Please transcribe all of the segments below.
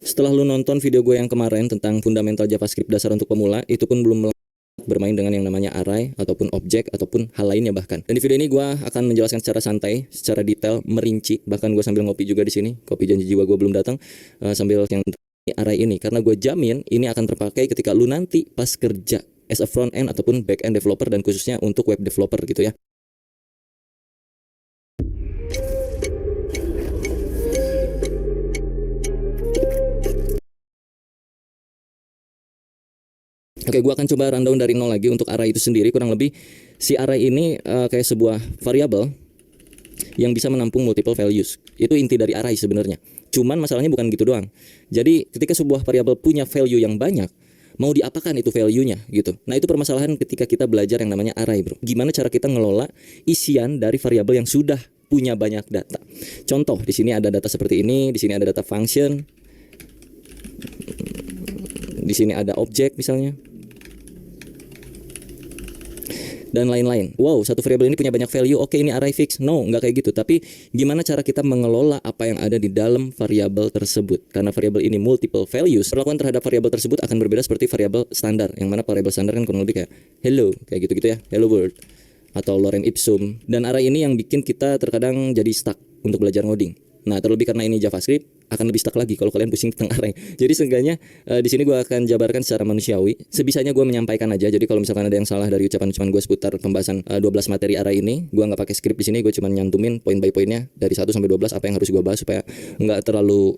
Setelah lu nonton video gue yang kemarin tentang fundamental JavaScript dasar untuk pemula, itu pun belum bermain dengan yang namanya array ataupun objek ataupun hal lainnya bahkan. Dan di video ini gue akan menjelaskan secara santai, secara detail, merinci. Bahkan gue sambil ngopi juga di sini. Kopi janji jiwa gue belum datang, sambil yang array ini, karena gue jamin ini akan terpakai ketika lu nanti pas kerja as a front end ataupun back end developer, dan khususnya untuk web developer gitu ya. Oke, gue akan coba rundown dari nol lagi untuk array itu sendiri. Kurang lebih si array ini kayak sebuah variabel yang bisa menampung multiple values. Itu inti dari array sebenarnya. Cuman masalahnya bukan gitu doang. Jadi ketika sebuah variabel punya value yang banyak, mau diapakan itu value-nya gitu. Nah, itu permasalahan ketika kita belajar yang namanya array, bro. Gimana cara kita ngelola isian dari variabel yang sudah punya banyak data. Contoh, di sini ada data seperti ini, di sini ada data function, di sini ada objek misalnya, dan lain-lain. Wow, satu variabel ini punya banyak value. Oke, ini array fix. No, nggak kayak gitu. Tapi gimana cara kita mengelola apa yang ada di dalam variabel tersebut? Karena variabel ini multiple values, perlakuan terhadap variabel tersebut akan berbeda seperti variabel standar. Yang mana variabel standar kan kurang lebih kayak hello, kayak gitu-gitu ya, hello world atau lorem ipsum. Dan array ini yang bikin kita terkadang jadi stuck untuk belajar ngoding. Nah, terlebih karena ini JavaScript, akan lebih stuck lagi kalau kalian pusing tentang array. Jadi seenggaknya di sini gue akan jabarkan secara manusiawi. Sebisanya gue menyampaikan aja. Jadi kalau misalkan ada yang salah dari ucapan-ucapan gue seputar pembahasan 12 materi array ini, gue nggak pakai skrip di sini. Gue cuma nyantumin poin by poinnya dari 1 sampai 12 apa yang harus gue bahas supaya nggak terlalu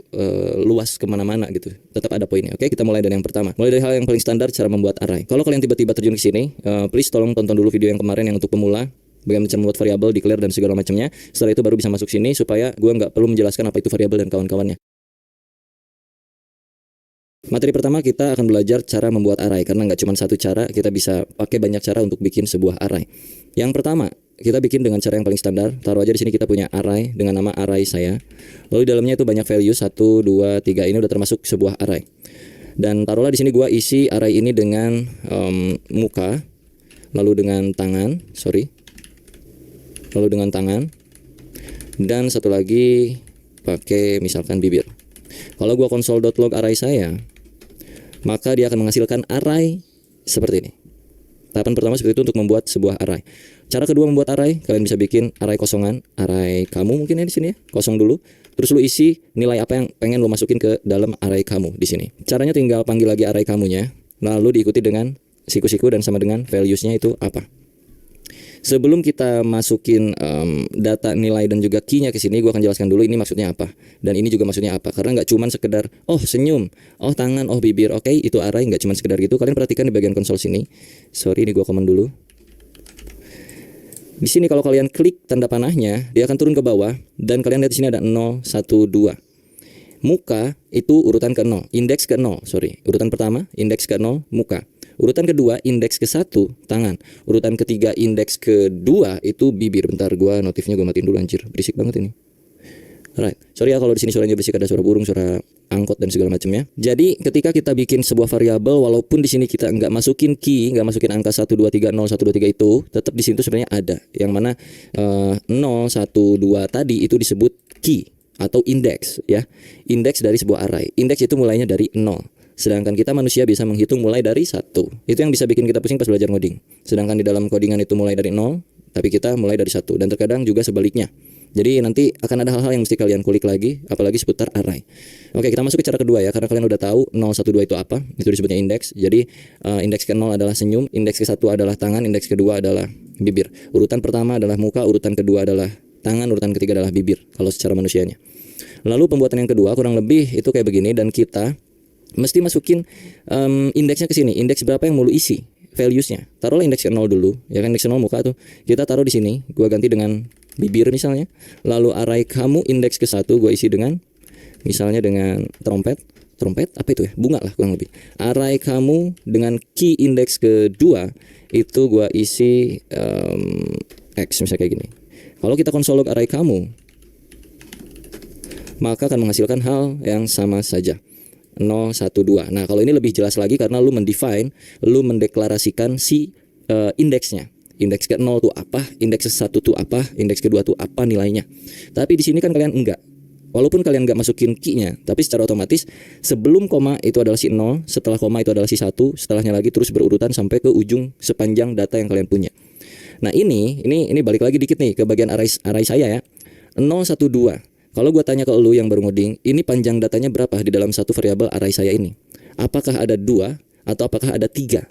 luas kemana-mana gitu. Tetap ada poinnya. Oke, kita mulai dari yang pertama. Mulai dari hal yang paling standar, cara membuat array. Kalau kalian tiba-tiba terjun ke sini, please tolong tonton dulu video yang kemarin yang untuk pemula. Bagaimana cara membuat variabel, declare, dan segala macamnya. Setelah itu baru bisa masuk sini supaya gue nggak perlu menjelaskan apa itu variabel dan kawan-kawannya. Materi pertama kita akan belajar cara membuat array, karena nggak cuma satu cara, kita bisa pakai banyak cara untuk bikin sebuah array. Yang pertama, kita bikin dengan cara yang paling standar. Taruh aja di sini kita punya array dengan nama array saya. Lalu di dalamnya itu banyak value 1, 2, 3, ini udah termasuk sebuah array. Dan taruhlah di sini gue isi array ini dengan muka, lalu dengan tangan, lalu dengan tangan, dan satu lagi pakai misalkan bibir. Kalau gua console.log array saya, maka dia akan menghasilkan array seperti ini. Tahapan pertama seperti itu untuk membuat sebuah array. Cara kedua membuat array, kalian bisa bikin array kosongan, array kamu mungkin ya di sini ya, kosong dulu. Terus lu isi nilai apa yang pengen lu masukin ke dalam array kamu di sini. Caranya tinggal panggil lagi array kamunya, lalu diikuti dengan siku-siku dan sama dengan values-nya itu apa. Sebelum kita masukin data nilai dan juga key-nya ke sini, gue akan jelaskan dulu ini maksudnya apa dan ini juga maksudnya apa. Karena nggak cuma sekedar oh senyum, oh tangan, oh bibir, oke, itu array, nggak cuma sekedar gitu. Kalian perhatikan di bagian konsol sini. Sorry, ini gue komen dulu. Di sini kalau kalian klik tanda panahnya, dia akan turun ke bawah dan kalian lihat di sini ada 0, 1, 2. Muka itu urutan ke 0, indeks ke 0, urutan pertama indeks ke 0 muka. Urutan kedua indeks ke 1 tangan. Urutan ketiga indeks kedua itu bibir. Bentar, gua notifnya gua matiin dulu anjir. Berisik banget ini. Alright. Sorry ya kalau di sini suaranya berisik, ada suara burung, suara angkot dan segala macamnya. Jadi ketika kita bikin sebuah variabel, walaupun di sini kita nggak masukin key, nggak masukin angka 1 2 3 0 1 2 3 itu, tetap di sini tuh sebenarnya ada yang mana 0 1 2 tadi itu disebut key atau indeks ya. Indeks dari sebuah array. Indeks itu mulainya dari 0. Sedangkan kita manusia bisa menghitung mulai dari 1. Itu yang bisa bikin kita pusing pas belajar ngoding. Sedangkan di dalam codingan itu mulai dari 0, tapi kita mulai dari 1. Dan terkadang juga sebaliknya. Jadi nanti akan ada hal-hal yang mesti kalian kulik lagi, apalagi seputar array. Oke, kita masuk ke cara kedua ya, karena kalian udah tahu 0, 1, 2 itu apa. Itu disebutnya indeks. Jadi indeks ke 0 adalah senyum, indeks ke 1 adalah tangan, indeks kedua adalah bibir. Urutan pertama adalah muka, urutan kedua adalah tangan, urutan ketiga adalah bibir kalau secara manusianya. Lalu pembuatan yang kedua kurang lebih itu kayak begini, dan kita mesti masukin indeksnya ke sini. Indeks berapa yang mau lu isi? Values-nya. Taruhlah indeks ke 0 dulu. Ya kan, indeks ke 0 muka tuh. Kita taruh di sini. Gua ganti dengan bibir misalnya. Lalu array kamu indeks ke 1 gua isi dengan misalnya dengan trompet. Trompet apa itu ya? Bunga lah kurang lebih. Array kamu dengan key indeks kedua itu gua isi X misalnya kayak gini. Kalau kita console log array kamu, maka akan menghasilkan hal yang sama saja. 0, 1, 2. Nah, kalau ini lebih jelas lagi karena lu mendeklarasikan si indeksnya. Indeks ke 0 tuh apa, indeks ke 1 tuh apa, indeks kedua tuh apa nilainya. Tapi di sini kan kalian enggak. Walaupun kalian nggak masukin key-nya, tapi secara otomatis sebelum koma itu adalah si 0, setelah koma itu adalah si 1, setelahnya lagi terus berurutan sampai ke ujung sepanjang data yang kalian punya. Nah ini balik lagi dikit nih ke bagian array saya ya. 0, 1, 2. Kalau gue tanya ke lu yang baru ngoding, ini panjang datanya berapa di dalam satu variabel array saya ini? Apakah ada 2 atau apakah ada 3?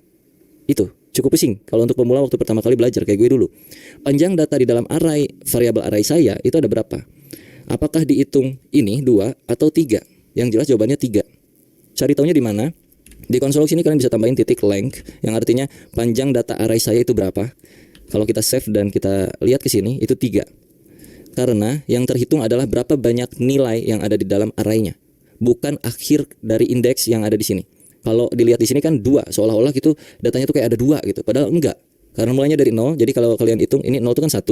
Itu cukup pusing kalau untuk pemula waktu pertama kali belajar kayak gue dulu. Panjang data di dalam variabel array saya itu ada berapa? Apakah dihitung ini 2 atau 3? Yang jelas jawabannya 3. Cari taunya di mana? Di konsol sini kalian bisa tambahin titik length yang artinya panjang data array saya itu berapa. Kalau kita save dan kita lihat ke sini itu 3. Karena yang terhitung adalah berapa banyak nilai yang ada di dalam arraynya, bukan akhir dari indeks yang ada di sini. Kalau dilihat di sini kan 2, seolah-olah gitu datanya tuh kayak ada 2 gitu. Padahal enggak. Karena mulainya dari 0, jadi kalau kalian hitung ini 0 itu kan 1,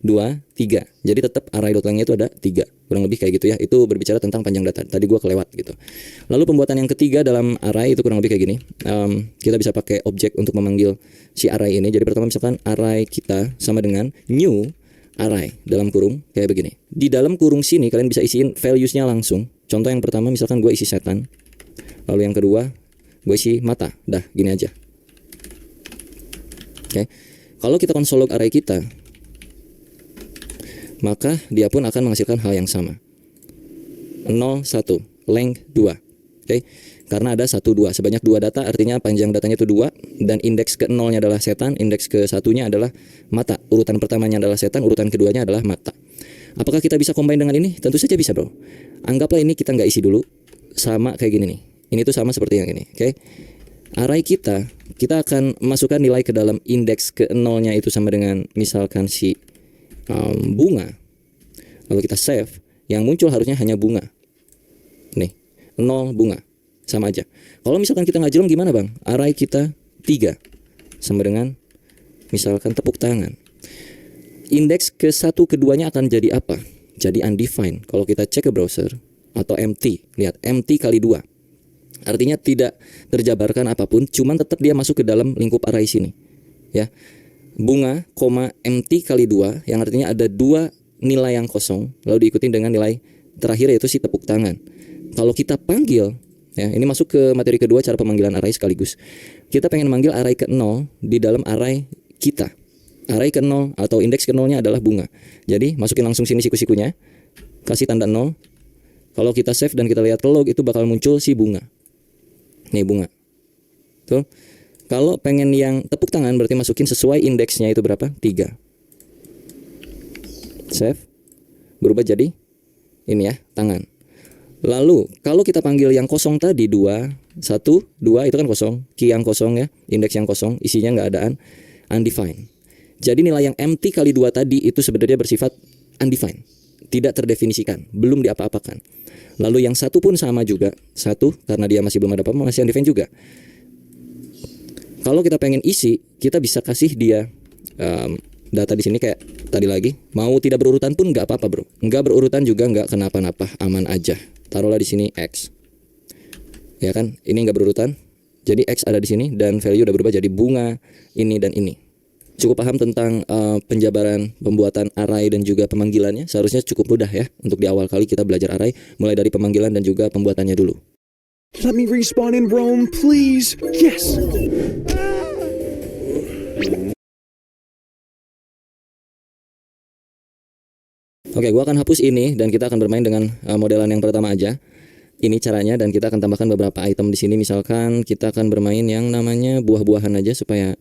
2, 3. Jadi tetap array.length-nya itu ada 3. Kurang lebih kayak gitu ya. Itu berbicara tentang panjang data. Tadi gua kelewat gitu. Lalu pembuatan yang ketiga dalam array itu kurang lebih kayak gini. Kita bisa pakai objek untuk memanggil si array ini. Jadi pertama misalkan array kita sama dengan new array dalam kurung kayak begini. Di dalam kurung sini kalian bisa isiin values-nya langsung. Contoh yang pertama misalkan gue isi setan. Lalu yang kedua gue isi mata. Dah gini aja. Oke. Kalau kita konsol log array kita, maka dia pun akan menghasilkan hal yang sama. 0, 1, length 2. Oke. Karena ada 1, 2. Sebanyak 2 data artinya panjang datanya itu 2 dan indeks ke 0-nya adalah setan, indeks ke 1-nya adalah mata. Urutan pertamanya adalah setan, urutan keduanya adalah mata. Apakah kita bisa combine dengan ini? Tentu saja bisa, bro. Anggaplah ini kita nggak isi dulu. Sama kayak gini nih. Ini tuh sama seperti yang ini. Oke. Array kita akan masukkan nilai ke dalam indeks ke 0-nya itu sama dengan misalkan si bunga. Lalu kita save, yang muncul harusnya hanya bunga. Nih, 0 bunga. Sama aja. Kalau misalkan kita nggak jelas gimana bang? Array kita 3 sama dengan misalkan tepuk tangan. Indeks ke 1 keduanya akan jadi apa? Jadi undefined. Kalau kita cek ke browser atau empty, lihat empty kali 2. Artinya tidak terjabarkan apapun, cuman tetap dia masuk ke dalam lingkup array sini. Ya. Bunga, empty kali 2 yang artinya ada 2 nilai yang kosong lalu diikuti dengan nilai terakhir yaitu si tepuk tangan. Kalau kita panggil ya, ini masuk ke materi kedua cara pemanggilan array sekaligus. Kita pengen manggil array ke 0 di dalam array kita. Array ke 0 atau indeks ke 0-nya adalah bunga. Jadi masukin langsung sini siku-sikunya. Kasih tanda 0. Kalau kita save dan kita lihat ke log itu bakal muncul si bunga. Nih bunga. Tuh. Kalau pengen yang tepuk tangan berarti masukin sesuai indeksnya itu berapa? 3. Save. Berubah jadi ini ya, tangan. Lalu kalau kita panggil yang kosong tadi 2, 1, 2 itu kan kosong, key yang kosong ya, indeks yang kosong, isinya nggak adaan, undefined. Jadi nilai yang empty kali 2 tadi itu sebenarnya bersifat undefined, tidak terdefinisikan, belum diapa-apakan. Lalu yang 1 pun sama juga, 1 karena dia masih belum ada apa-apa, masih undefined juga. Kalau kita pengen isi, kita bisa kasih dia data di sini kayak tadi lagi, mau tidak berurutan pun nggak apa-apa bro, nggak berurutan juga nggak kenapa-napa, aman aja. Taruhlah di sini X, ya kan? Ini nggak berurutan, jadi X ada di sini dan value udah berubah jadi bunga ini dan ini. Cukup paham tentang penjabaran pembuatan array dan juga pemanggilannya. Seharusnya cukup mudah ya untuk di awal kali kita belajar array, mulai dari pemanggilan dan juga pembuatannya dulu. Let me respawn in Rome, please. Yes. Oke, gua akan hapus ini dan kita akan bermain dengan modelan yang pertama aja. Ini caranya dan kita akan tambahkan beberapa item di sini. Misalkan kita akan bermain yang namanya buah-buahan aja supaya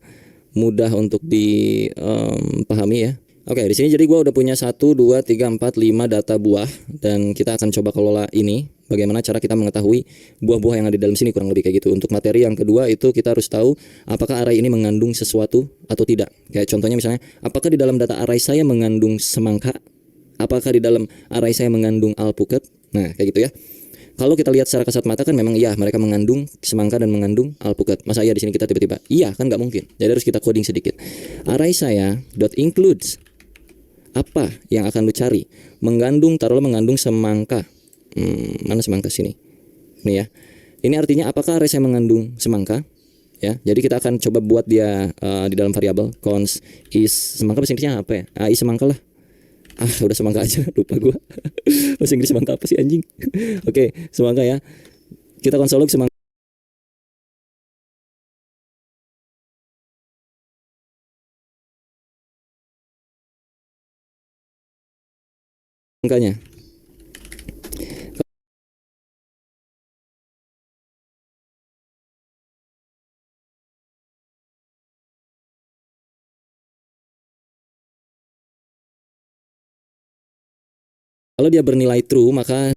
mudah untuk dipahami ya. Oke, di sini jadi gua udah punya 1, 2, 3, 4, 5 data buah dan kita akan coba kelola ini. Bagaimana cara kita mengetahui buah-buah yang ada di dalam sini, kurang lebih kayak gitu. Untuk materi yang kedua itu kita harus tahu apakah array ini mengandung sesuatu atau tidak. Kayak contohnya misalnya, apakah di dalam data array saya mengandung semangka? Apakah di dalam array saya mengandung alpukat? Nah, kayak gitu ya. Kalau kita lihat secara kasat mata kan memang iya mereka mengandung semangka dan mengandung alpukat. Masa iya di sini kita tiba-tiba iya kan nggak mungkin. Jadi harus kita coding sedikit. Array saya .includes apa yang akan lu cari? Mengandung, taruhlah mengandung semangka. Mana semangka sini? Nih ya. Ini artinya apakah array saya mengandung semangka? Ya. Jadi kita akan coba buat dia di dalam variabel const is semangka bahasa Inggrisnya apa ya? Is semangka lah. Udah semangka aja, lupa gua. Bahasa Inggris semangka apa sih anjing? Oke, semangka ya. Kita konsol log semangkanya. Kalau dia bernilai true, maka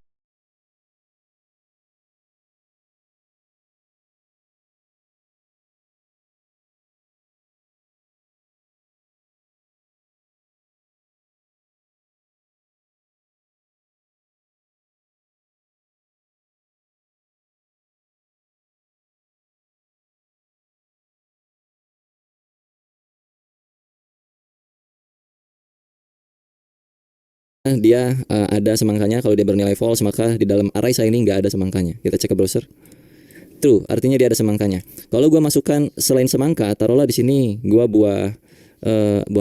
dia ada semangkanya. Kalau dia bernilai false, maka di dalam array saya ini nggak ada semangkanya. Kita cek ke browser. True, artinya dia ada semangkanya. Kalau gua masukkan selain semangka, taruhlah di sini gua buah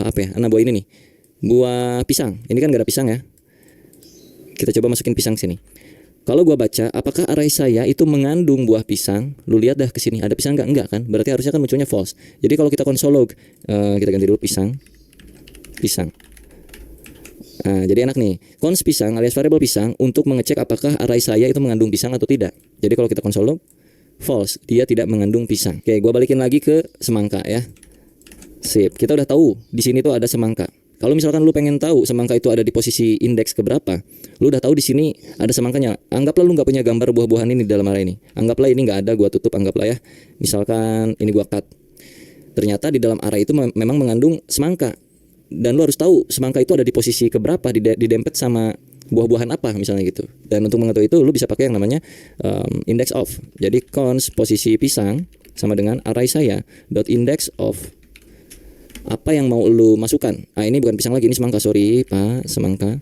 apa ya? Nah, buah ini nih. Buah pisang. Ini kan gak ada pisang ya. Kita coba masukin pisang sini. Kalau gua baca, apakah array saya itu mengandung buah pisang? Lu lihat dah ke sini, ada pisang nggak? Enggak kan? Berarti harusnya kan munculnya false. Jadi kalau kita console log, kita ganti dulu pisang. Nah, jadi enak nih. Cons pisang alias variable pisang untuk mengecek apakah array saya itu mengandung pisang atau tidak. Jadi kalau kita console log, false, dia tidak mengandung pisang. Oke, gua balikin lagi ke semangka ya. Sip, kita udah tahu di sini tuh ada semangka. Kalau misalkan lu pengen tahu semangka itu ada di posisi indeks keberapa, lu udah tahu di sini ada semangkanya. Anggaplah lu nggak punya gambar buah-buahan ini di dalam array ini. Anggaplah ini nggak ada, gua tutup, anggaplah ya. Misalkan ini gua cut. Ternyata di dalam array itu memang mengandung semangka. Dan lu harus tahu semangka itu ada di posisi keberapa, didempet sama buah-buahan apa misalnya gitu. Dan untuk mengetahui itu lu bisa pakai yang namanya index of. Jadi cons posisi pisang sama dengan array saya dot index of apa yang mau lu masukkan. Ini bukan pisang lagi, ini semangka, sorry Pak, semangka.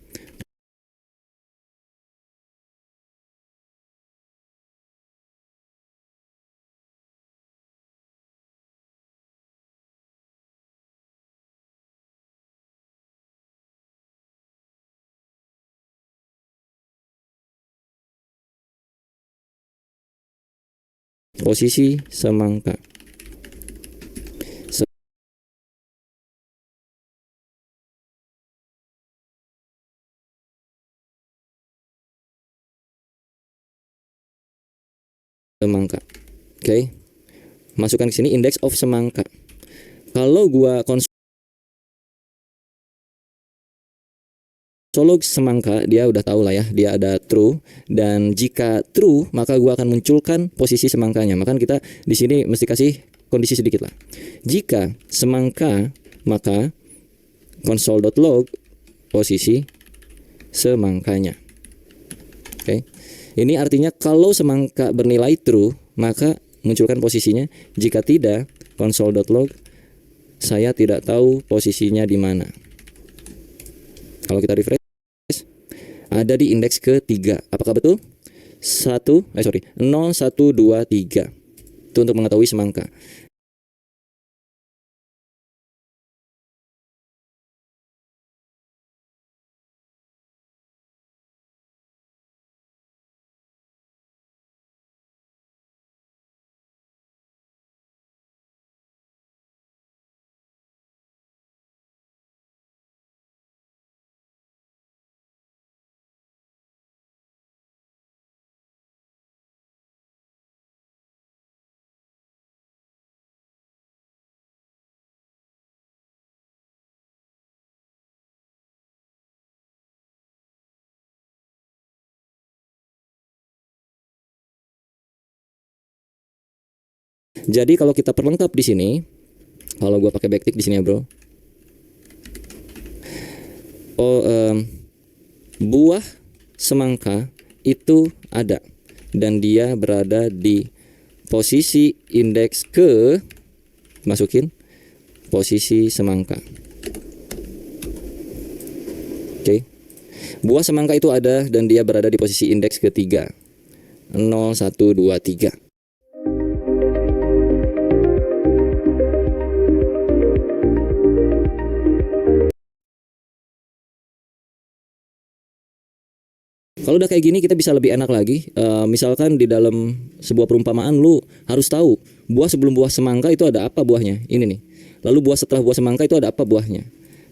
Posisi semangka. Semangka. Oke. Masukkan ke sini index of semangka. Kalau gua log semangka, dia udah tahu lah ya, dia ada true, dan jika true maka gua akan munculkan posisi semangkanya. Maka kita di sini mesti kasih kondisi sedikit lah. Jika semangka, maka console.log posisi semangkanya. Oke. Ini artinya kalau semangka bernilai true, maka munculkan posisinya. Jika tidak, console.log saya tidak tahu posisinya di mana. Kalau kita refresh, ada di indeks ketiga. Apakah betul? 0, 1, 2, 3. Itu untuk mengetahui semangka. Jadi kalau kita perlengkap di sini, kalau gua pakai backtick di sini ya, bro. Buah semangka itu ada dan dia berada di posisi indeks ke, masukin posisi semangka. Oke. Buah semangka itu ada dan dia berada di posisi indeks ketiga. 0, 1, 2, 3. Kalau udah kayak gini kita bisa lebih enak lagi. Misalkan di dalam sebuah perumpamaan lu harus tahu buah sebelum buah semangka itu ada apa buahnya. Ini nih. Lalu buah setelah buah semangka itu ada apa buahnya.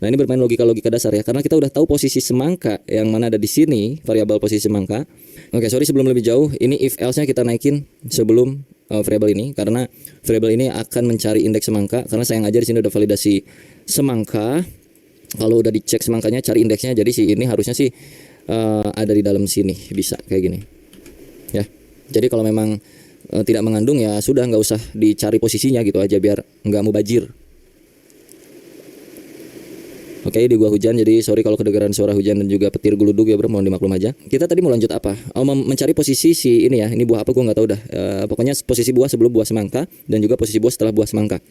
Nah, ini bermain logika-logika dasar ya, karena kita udah tahu posisi semangka yang mana ada di sini, variabel posisi semangka. Oke, sorry sebelum lebih jauh, ini if else-nya kita naikin sebelum variabel ini, karena variabel ini akan mencari indeks semangka. Karena sayang aja di sini udah validasi semangka. Kalau udah dicek semangkanya, cari indeksnya. Jadi si ini harusnya sih ada di dalam sini, bisa kayak gini. Ya, jadi kalau memang tidak mengandung ya sudah, nggak usah dicari posisinya gitu aja biar nggak mubajir. Oke, di gua hujan, jadi sorry kalau kedengaran suara hujan dan juga petir geluduk ya bro, mohon dimaklum aja. Kita tadi mau lanjut apa? Mencari posisi si ini ya, ini buah apa gua nggak tahu dah. Pokoknya posisi buah sebelum buah semangka dan juga posisi buah setelah buah semangka.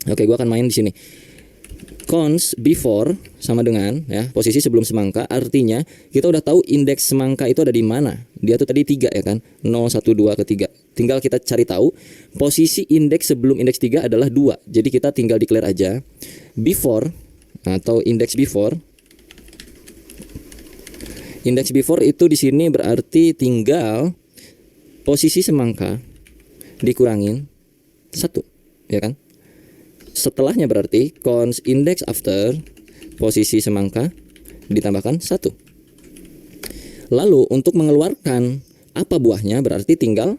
Oke, gua akan main di sini. Cons before sama dengan ya posisi sebelum semangka, artinya kita udah tahu indeks semangka itu ada di mana. Dia tuh tadi 3 ya kan, 0, 1, 2 ke 3. Tinggal kita cari tahu posisi indeks sebelum indeks 3 adalah 2. Jadi kita tinggal declare aja before atau index before. Index before itu di sini berarti tinggal posisi semangka dikurangin 1, ya kan? Setelahnya berarti cons index after posisi semangka ditambahkan 1. Lalu untuk mengeluarkan apa buahnya berarti tinggal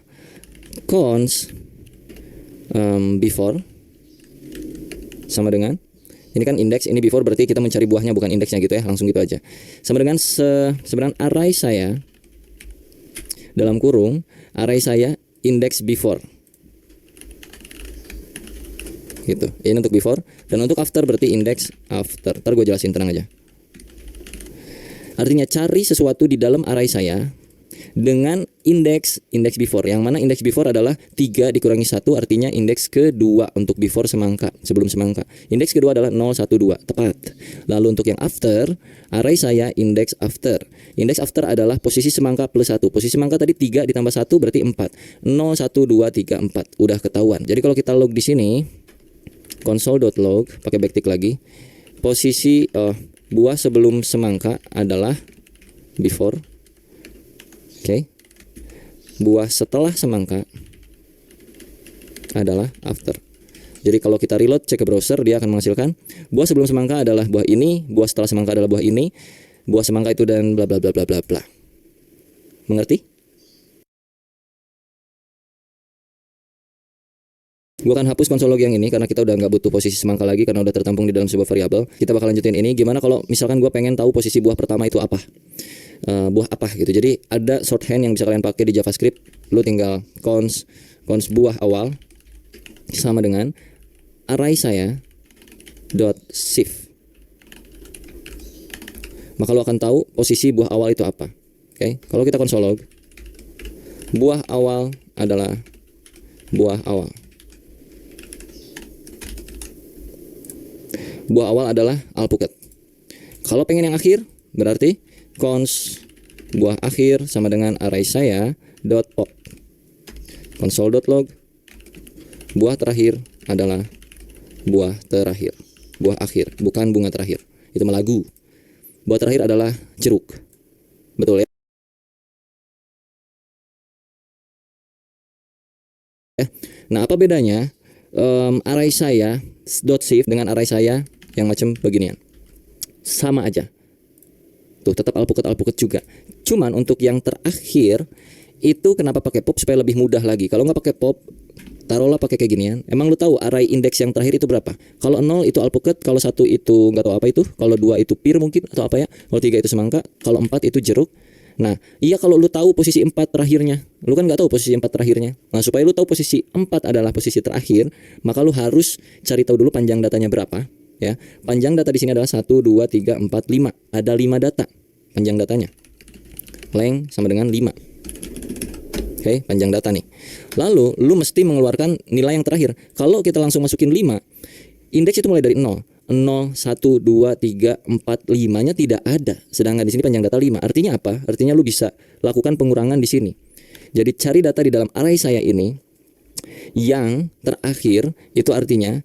cons before sama dengan ini kan indeks, ini before berarti kita mencari buahnya bukan indeksnya gitu ya, langsung gitu aja. Sama dengan sebenarnya array saya dalam kurung array saya index before. Gitu. Ini untuk before dan untuk after berarti index after. Ntar gue jelasin, tenang aja. Artinya cari sesuatu di dalam array saya dengan index before, yang mana index before adalah 3 dikurangi 1, artinya indeks kedua untuk before semangka, sebelum semangka. Indeks kedua adalah 0, 1, 2, tepat. Lalu untuk yang after, array saya indeks after. Indeks after adalah posisi semangka plus 1. Posisi semangka tadi 3 ditambah 1 berarti 4. 0, 1, 2, 3, 4. Udah ketahuan. Jadi kalau kita log di sini, console.log, pakai backtick lagi. Posisi buah sebelum semangka adalah before. Oke. Buah setelah semangka adalah after. Jadi kalau kita reload cek ke browser, dia akan menghasilkan buah sebelum semangka adalah buah ini, buah setelah semangka adalah buah ini, buah semangka itu dan bla bla bla bla bla bla. Mengerti? Gua akan hapus konsol log yang ini karena kita udah nggak butuh posisi semangka lagi karena udah tertampung di dalam sebuah variabel. Kita bakal lanjutin ini. Gimana kalau misalkan gua pengen tahu posisi buah pertama itu apa? Buah apa gitu. Jadi ada shorthand yang bisa kalian pakai di JavaScript. Lu tinggal cons buah awal sama dengan array saya dot shift. Maka lu akan tahu posisi buah awal itu apa. Oke. Kalau kita console log, buah awal adalah buah awal. Buah awal adalah alpukat. Kalau pengen yang akhir, berarti cons buah akhir sama dengan array saya dot pop. Console.log, buah terakhir adalah buah terakhir. Buah akhir, bukan bunga terakhir. Itu melagu. Buah terakhir adalah jeruk. Betul ya? Nah, apa bedanya array saya dot shift dengan array saya yang macam beginian? Sama aja. Tuh tetap alpukat juga. Cuman untuk yang terakhir itu kenapa pakai pop supaya lebih mudah lagi. Kalau nggak pakai pop, taruhlah pakai kayak ginian. Emang lu tahu array indeks yang terakhir itu berapa? Kalau 0 itu alpukat, kalau 1 itu nggak tahu apa itu, kalau 2 itu pir mungkin atau apa ya, kalau 3 itu semangka, kalau 4 itu jeruk. Nah, iya kalau lu tahu posisi 4 terakhirnya. Lu kan nggak tahu posisi 4 terakhirnya. Nah, supaya lu tahu posisi 4 adalah posisi terakhir, maka lu harus cari tahu dulu panjang datanya berapa. Ya, panjang data di sini adalah 1, 2, 3, 4, 5. Ada 5 data panjang datanya. Length sama dengan 5. Oke, panjang data nih. Lalu lu mesti mengeluarkan nilai yang terakhir. Kalau kita langsung masukin 5, indeks itu mulai dari 0. 0, 1, 2, 3, 4, 5-nya tidak ada. Sedangkan di sini panjang data 5. Artinya apa? Artinya lu bisa lakukan pengurangan di sini. Jadi cari data di dalam array saya ini yang terakhir, itu artinya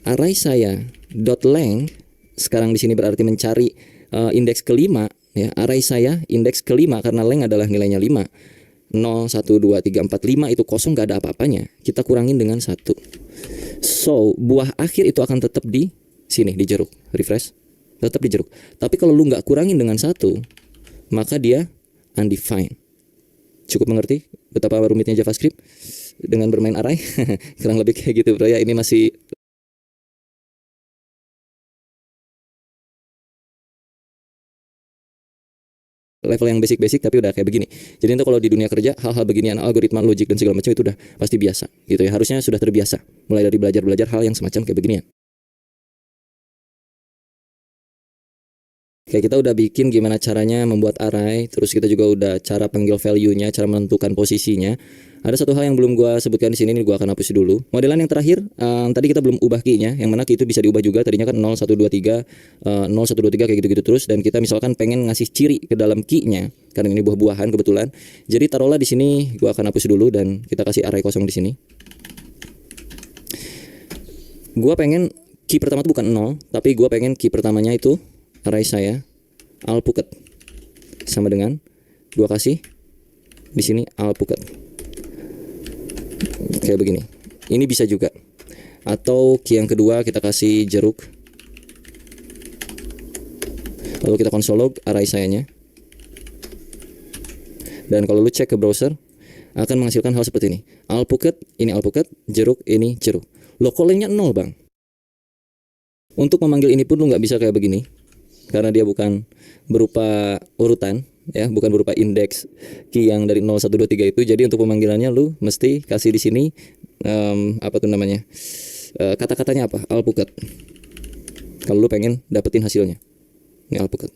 array saya dot length sekarang di sini berarti mencari indeks kelima ya. Array saya indeks kelima karena length adalah nilainya 5. 0, 1, 2, 3, 4, 5 itu kosong, gak ada apa-apanya. Kita kurangin dengan 1. So, buah akhir itu akan tetap di sini, di jeruk. Refresh. Tetap di jeruk. Tapi kalau lu nggak kurangin dengan 1, maka dia undefined. Cukup mengerti betapa rumitnya JavaScript dengan bermain array? Kurang lebih kayak gitu bro ya. Ini masih level yang basic-basic tapi udah kayak begini. Jadi itu kalau di dunia kerja hal-hal beginian, algoritma, logik dan segala macam itu udah pasti biasa gitu ya. Harusnya sudah terbiasa mulai dari belajar hal yang semacam kayak beginian. Kayak kita udah bikin gimana caranya membuat array, terus kita juga udah cara panggil value-nya, cara menentukan posisinya. Ada satu hal yang belum gua sebutkan di sini, ini gua akan hapus dulu. Modelan yang terakhir, tadi kita belum ubah key-nya, yang mana key itu bisa diubah juga. Tadinya kan 0, 1, 2, 3, 0, 1, 2, 3 kayak gitu-gitu terus. Dan kita misalkan pengen ngasih ciri ke dalam key-nya, karena ini buah-buahan kebetulan. Jadi taruhlah di sini, gua akan hapus dulu dan kita kasih array kosong di sini. Gua pengen key pertama itu bukan 0, tapi gua pengen key pertamanya itu array saya alpukat sama dengan gua kasih di sini alpukat kayak begini. Ini bisa juga, atau key yang kedua kita kasih jeruk, lalu kita console log array sayanya, dan kalau lu cek ke browser akan menghasilkan hal seperti ini. Alpukat, ini alpukat, jeruk, ini jeruk. Lokalnya 0 bang. Untuk memanggil ini pun lu nggak bisa kayak begini, karena dia bukan berupa urutan ya, bukan berupa indeks key yang dari 0, 1, 2, 3 itu. Jadi untuk pemanggilannya lu mesti kasih di sini apa tuh namanya, kata-katanya apa, alpukat, kalau lu pengen dapetin hasilnya. Ini alpukat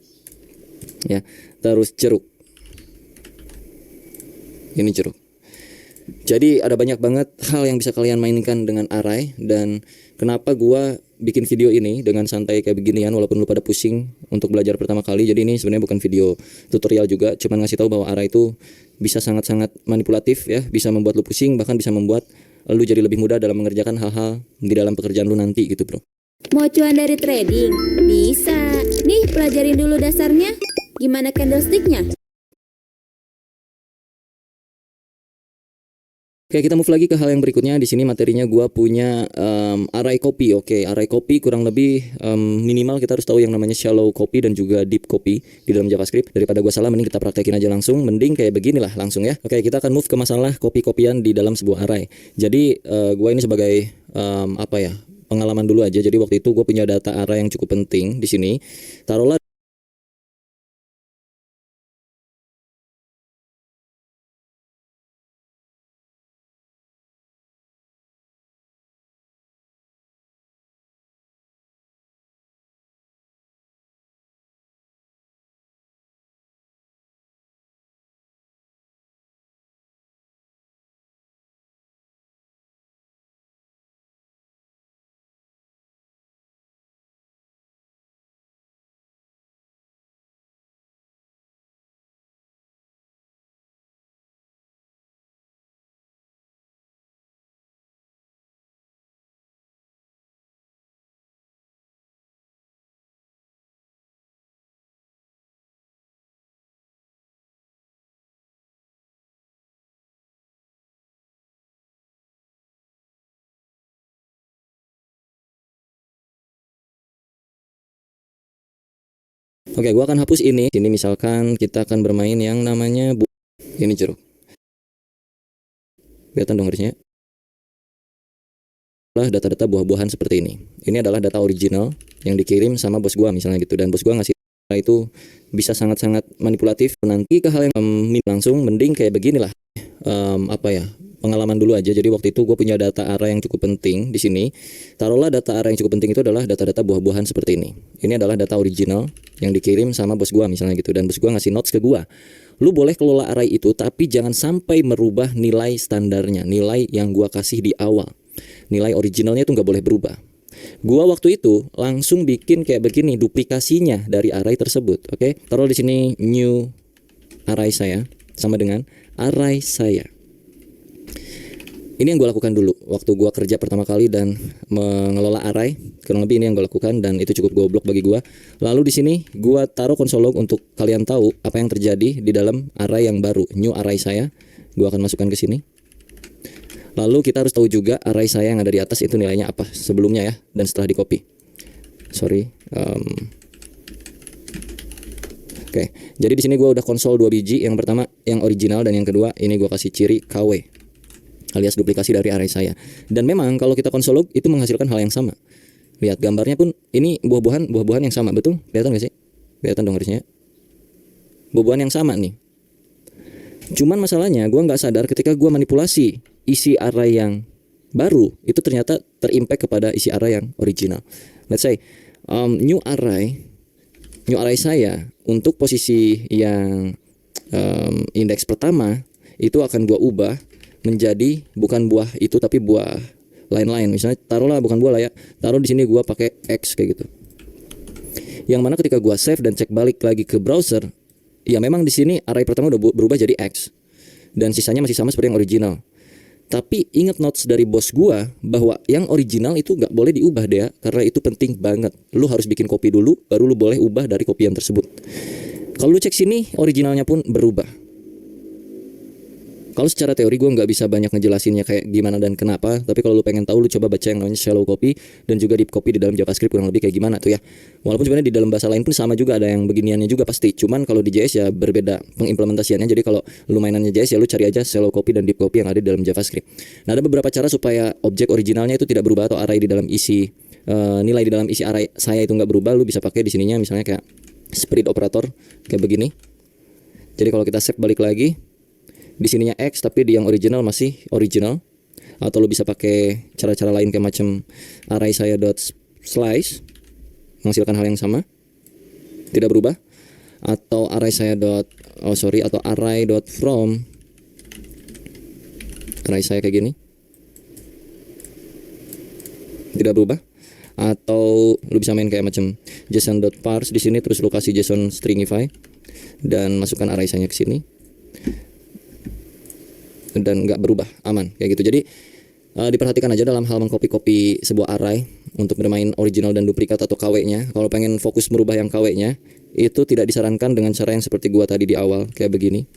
ya. Terus jeruk, ini jeruk. Jadi ada banyak banget hal yang bisa kalian mainkan dengan array. Dan kenapa gua bikin video ini dengan santai kayak beginian walaupun lu pada pusing untuk belajar pertama kali. Jadi ini sebenarnya bukan video tutorial juga, cuman ngasih tahu bahwa array itu bisa sangat-sangat manipulatif ya, bisa membuat lu pusing, bahkan bisa membuat lu jadi lebih mudah dalam mengerjakan hal-hal di dalam pekerjaan lu nanti gitu bro. Mau cuan dari trading? Bisa. Nih, pelajarin dulu dasarnya. Gimana candlestick-nya? Oke, kita move lagi ke hal yang berikutnya. Di sini materinya gua punya array copy. Oke, array copy kurang lebih minimal kita harus tahu yang namanya shallow copy dan juga deep copy di dalam JavaScript. Daripada gua salah, mending kita praktekin aja langsung. Mending kayak beginilah langsung ya. Oke, kita akan move ke masalah copy-copyan di dalam sebuah array. Jadi gua ini sebagai apa ya, pengalaman dulu aja. Jadi waktu itu gua punya data array yang cukup penting di sini. Taruhlah oke, gua akan hapus ini. Ini misalkan kita akan bermain yang namanya ini jeruk. Kelihatan dong garisnya. Data-data buah-buahan seperti ini. Ini adalah data original yang dikirim sama bos gua misalnya gitu, dan bos gua ngasih itu bisa sangat-sangat manipulatif. Nanti ke hal yang langsung, mending kayak beginilah. Apa ya, pengalaman dulu aja. Jadi waktu itu gue punya data array yang cukup penting di sini. Taruhlah data array yang cukup penting itu adalah data-data buah-buahan seperti ini. Ini adalah data original yang dikirim sama bos gua misalnya gitu, dan bos gua ngasih notes ke gua. Lu boleh kelola array itu, tapi jangan sampai merubah nilai standarnya, nilai yang gua kasih di awal. Nilai originalnya itu nggak boleh berubah. Gua waktu itu langsung bikin kayak begini duplikasinya dari array tersebut. Oke, taruh di sini new array saya sama dengan array saya. Ini yang gue lakukan dulu waktu gue kerja pertama kali dan mengelola array. Kurang lebih ini yang gue lakukan dan itu cukup goblok bagi gue. Lalu di sini gue taruh console log untuk kalian tahu apa yang terjadi di dalam array yang baru, new array saya. Gue akan masukkan ke sini. Lalu kita harus tahu juga array saya yang ada di atas itu nilainya apa sebelumnya ya, dan setelah di copy. Oke, jadi di sini gue udah konsol 2 biji. Yang pertama yang original dan yang kedua ini gue kasih ciri KW alias duplikasi dari array saya. Dan memang kalau kita konsol log itu menghasilkan hal yang sama. Lihat gambarnya pun ini buah-buahan yang sama, betul? Kelihatan gak sih? Kelihatan dong harusnya. Buah-buahan yang sama nih. Cuman masalahnya gue nggak sadar ketika gue manipulasi isi array yang baru itu ternyata terimpact kepada isi array yang original. Let's say new array saya untuk posisi yang indeks pertama itu akan gue ubah menjadi bukan buah itu tapi buah lain-lain. Misalnya taruhlah bukan buah lah ya, taruh di sini gue pakai X kayak gitu. Yang mana ketika gue save dan cek balik lagi ke browser, ya memang di sini array pertama udah berubah jadi X dan sisanya masih sama seperti yang original. Tapi ingat notes dari bos gua bahwa yang original itu nggak boleh diubah deh ya, karena itu penting banget. Lu harus bikin copy dulu, baru lu boleh ubah dari copy yang tersebut. Kalau lu cek sini, originalnya pun berubah. Kalau secara teori gue nggak bisa banyak ngejelasinnya kayak gimana dan kenapa, tapi kalau lu pengen tahu lu coba baca yang namanya shallow copy dan juga deep copy di dalam JavaScript kurang lebih kayak gimana tuh ya. Walaupun sebenarnya di dalam bahasa lain pun sama juga ada yang beginiannya juga pasti. Cuman kalau di JS ya berbeda pengimplementasiannya. Jadi kalau lu mainannya JS ya lu cari aja shallow copy dan deep copy yang ada di dalam JavaScript. Nah, ada beberapa cara supaya objek originalnya itu tidak berubah atau array di dalam isi nilai di dalam isi array saya itu nggak berubah. Lu bisa pakai di sininya misalnya kayak spread operator kayak begini. Jadi kalau kita save balik lagi, di sininya X tapi di yang original masih original. Atau lo bisa pakai cara-cara lain kayak macam array saya .slice menghasilkan hal yang sama, tidak berubah. Atau array saya atau array.from, array saya kayak gini, tidak berubah. Atau lo bisa main kayak macam json.parse di sini, terus lo kasih json stringify dan masukkan array saya ke sini dan nggak berubah, aman kayak gitu. Jadi diperhatikan aja dalam hal mengcopy sebuah array untuk bermain original dan duplikat atau KW-nya. Kalau pengen fokus merubah yang KW-nya, itu tidak disarankan dengan cara yang seperti gua tadi di awal kayak begini.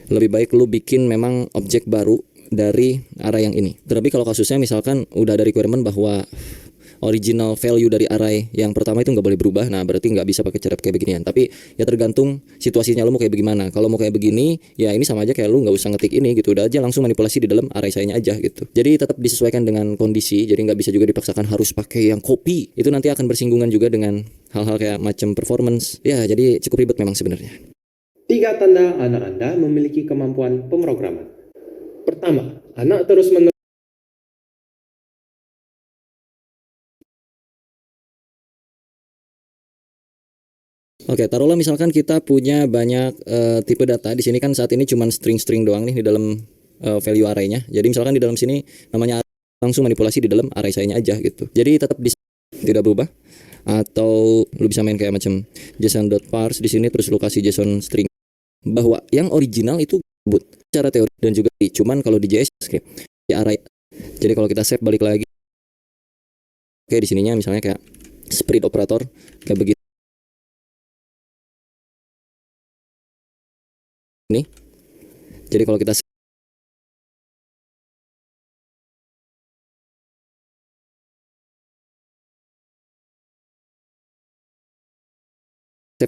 Lebih baik lu bikin memang objek baru dari array yang ini. Terlebih kalau kasusnya misalkan udah ada requirement bahwa original value dari array yang pertama itu nggak boleh berubah, nah berarti nggak bisa pakai cara kayak beginian. Tapi ya tergantung situasinya lu mau kayak bagaimana. Kalau mau kayak begini, ya ini sama aja kayak lu nggak usah ngetik ini gitu, udah aja langsung manipulasi di dalam array sayanya aja gitu. Jadi tetap disesuaikan dengan kondisi, jadi nggak bisa juga dipaksakan harus pakai yang copy. Itu nanti akan bersinggungan juga dengan hal-hal kayak macam performance. Ya jadi cukup ribet memang sebenarnya. 3 tanda anak Anda memiliki kemampuan pemrograman. Pertama, anak terus-menerus Oke, taruhlah misalkan kita punya banyak tipe data. Di sini kan saat ini cuma string-string doang nih di dalam value array-nya. Jadi misalkan di dalam sini namanya langsung manipulasi di dalam array saya aja gitu. Jadi tetap tidak berubah. Atau lu bisa main kayak macam json.parse di sini, terus lu kasih json string bahwa yang original itu sebut secara teori dan juga cuman kalau di JavaScript di array. Jadi kalau kita save balik lagi, oke di sininya misalnya kayak spread operator kayak begitu. Ini. Jadi kalau kita save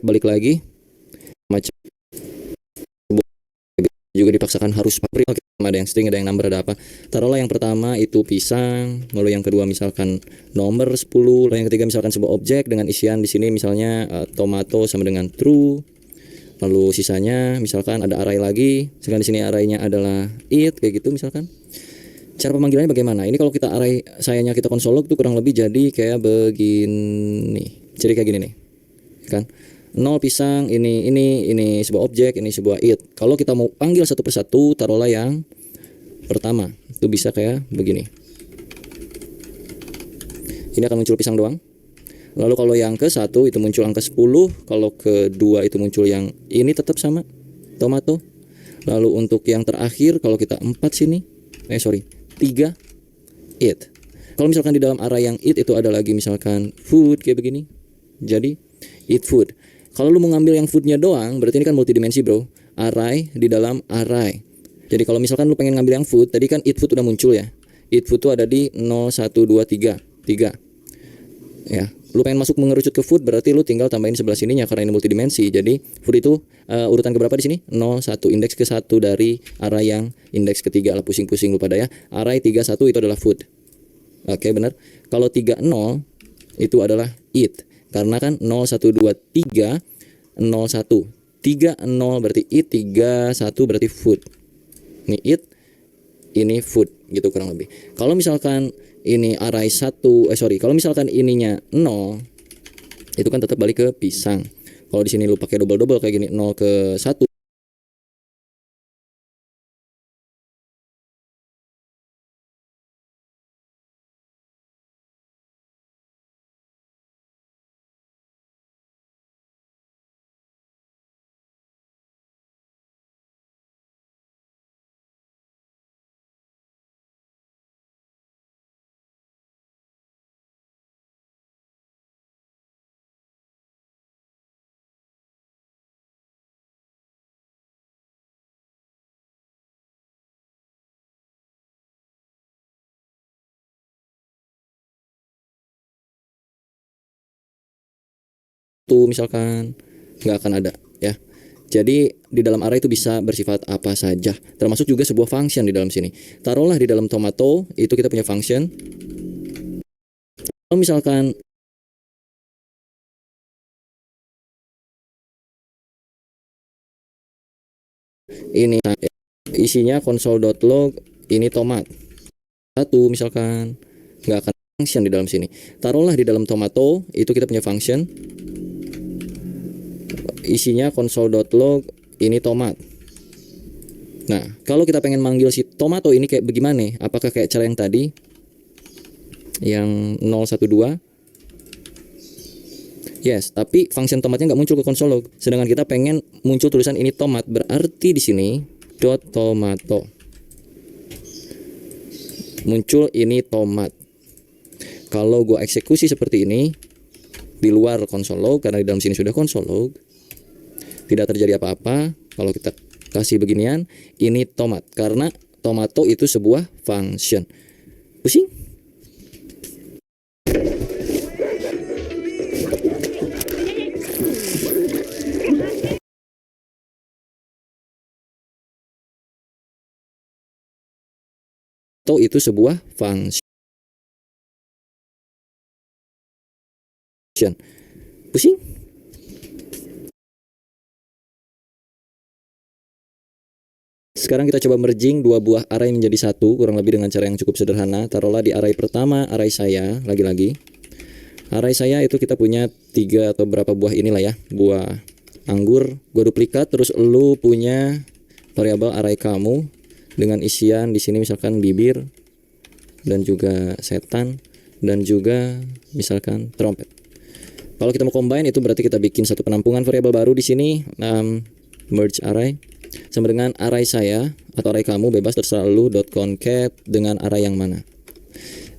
balik lagi macam juga dipaksakan harus pakai. Oke, ada yang string, ada yang number, ada apa. Taruhlah yang pertama itu pisang, lalu yang kedua misalkan nomor 10, lalu yang ketiga misalkan sebuah objek dengan isian di sini misalnya tomato sama dengan true. Lalu sisanya misalkan ada array lagi, misalkan di sini array-nya adalah it kayak gitu misalkan. Cara pemanggilannya bagaimana? Ini kalau kita array sayanya kita konsol log tuh kurang lebih jadi kayak begini. Jadi kayak gini nih. Kan? 0 pisang, ini sebuah objek, ini sebuah it. Kalau kita mau panggil satu persatu, taruhlah yang pertama. Itu bisa kayak begini. Ini akan muncul pisang doang. Lalu kalau yang ke-1 itu muncul angka 10, kalau ke-2 itu muncul yang ini tetap sama, tomato. Lalu untuk yang terakhir kalau kita 4 sini, 3 it. Kalau misalkan di dalam array yang it itu ada lagi misalkan food kayak begini. Jadi it food. Kalau lu mau ngambil yang foodnya doang, berarti ini kan multidimensi bro. Array di dalam array. Jadi kalau misalkan lu pengen ngambil yang food, tadi kan it food udah muncul ya. It food tuh ada di 0, 1, 2, 3. 3. Ya, lu pengen masuk mengerucut ke food, berarti lu tinggal tambahin sebelah sininya karena ini multidimensi. Jadi food itu urutan keberapa di sini? 0, 1, indeks ke 1 dari array yang indeks ketiga lah, pusing-pusing lu pada ya. Array 3, 1 itu adalah food. Oke, benar. Kalau 3, 0 itu adalah it. Karena kan 0, 1, 2, 3, 0, 1. 3, 0 berarti it, 3, 1 berarti food. Ini it, ini food gitu kurang lebih. Kalau misalkan ini array 1, kalau misalkan ininya 0, itu kan tetap balik ke pisang. Kalau di sini lu pakai double kayak gini 0 ke 1, tuh misalkan nggak akan ada ya. Jadi di dalam array itu bisa bersifat apa saja, termasuk juga sebuah function di dalam sini. Taruhlah di dalam tomato itu kita punya function. Kalau misalkan ini isinya console.log ini tomat satu misalkan, nggak akan function di dalam sini. Taruhlah di dalam tomato itu kita punya function isinya console.log ini tomat. Nah, kalau kita pengen manggil si tomato ini kayak bagaimana? Apakah kayak cara yang tadi yang 012? Yes, tapi function tomatnya nggak muncul ke console log. Sedangkan kita pengen muncul tulisan ini tomat, berarti di sini dot tomato. Muncul ini tomat. Kalau gua eksekusi seperti ini di luar console log, karena di dalam sini sudah console log, tidak terjadi apa-apa. Kalau kita kasih beginian, ini tomat, karena tomato itu sebuah function. Pusing? Tomato itu sebuah function. Pusing? Sekarang kita coba merging dua buah array menjadi satu, kurang lebih dengan cara yang cukup sederhana. Taruhlah di array pertama, array saya, lagi-lagi. Array saya itu kita punya 3 atau berapa buah inilah ya, buah anggur. Gua duplikat, terus lu punya variabel array kamu dengan isian di sini misalkan bibir dan juga setan dan juga misalkan trompet. Kalau kita mau combine itu berarti kita bikin satu penampungan variabel baru di sini, merge array sama dengan array saya atau array kamu, bebas terserah lu .concat dengan array yang mana.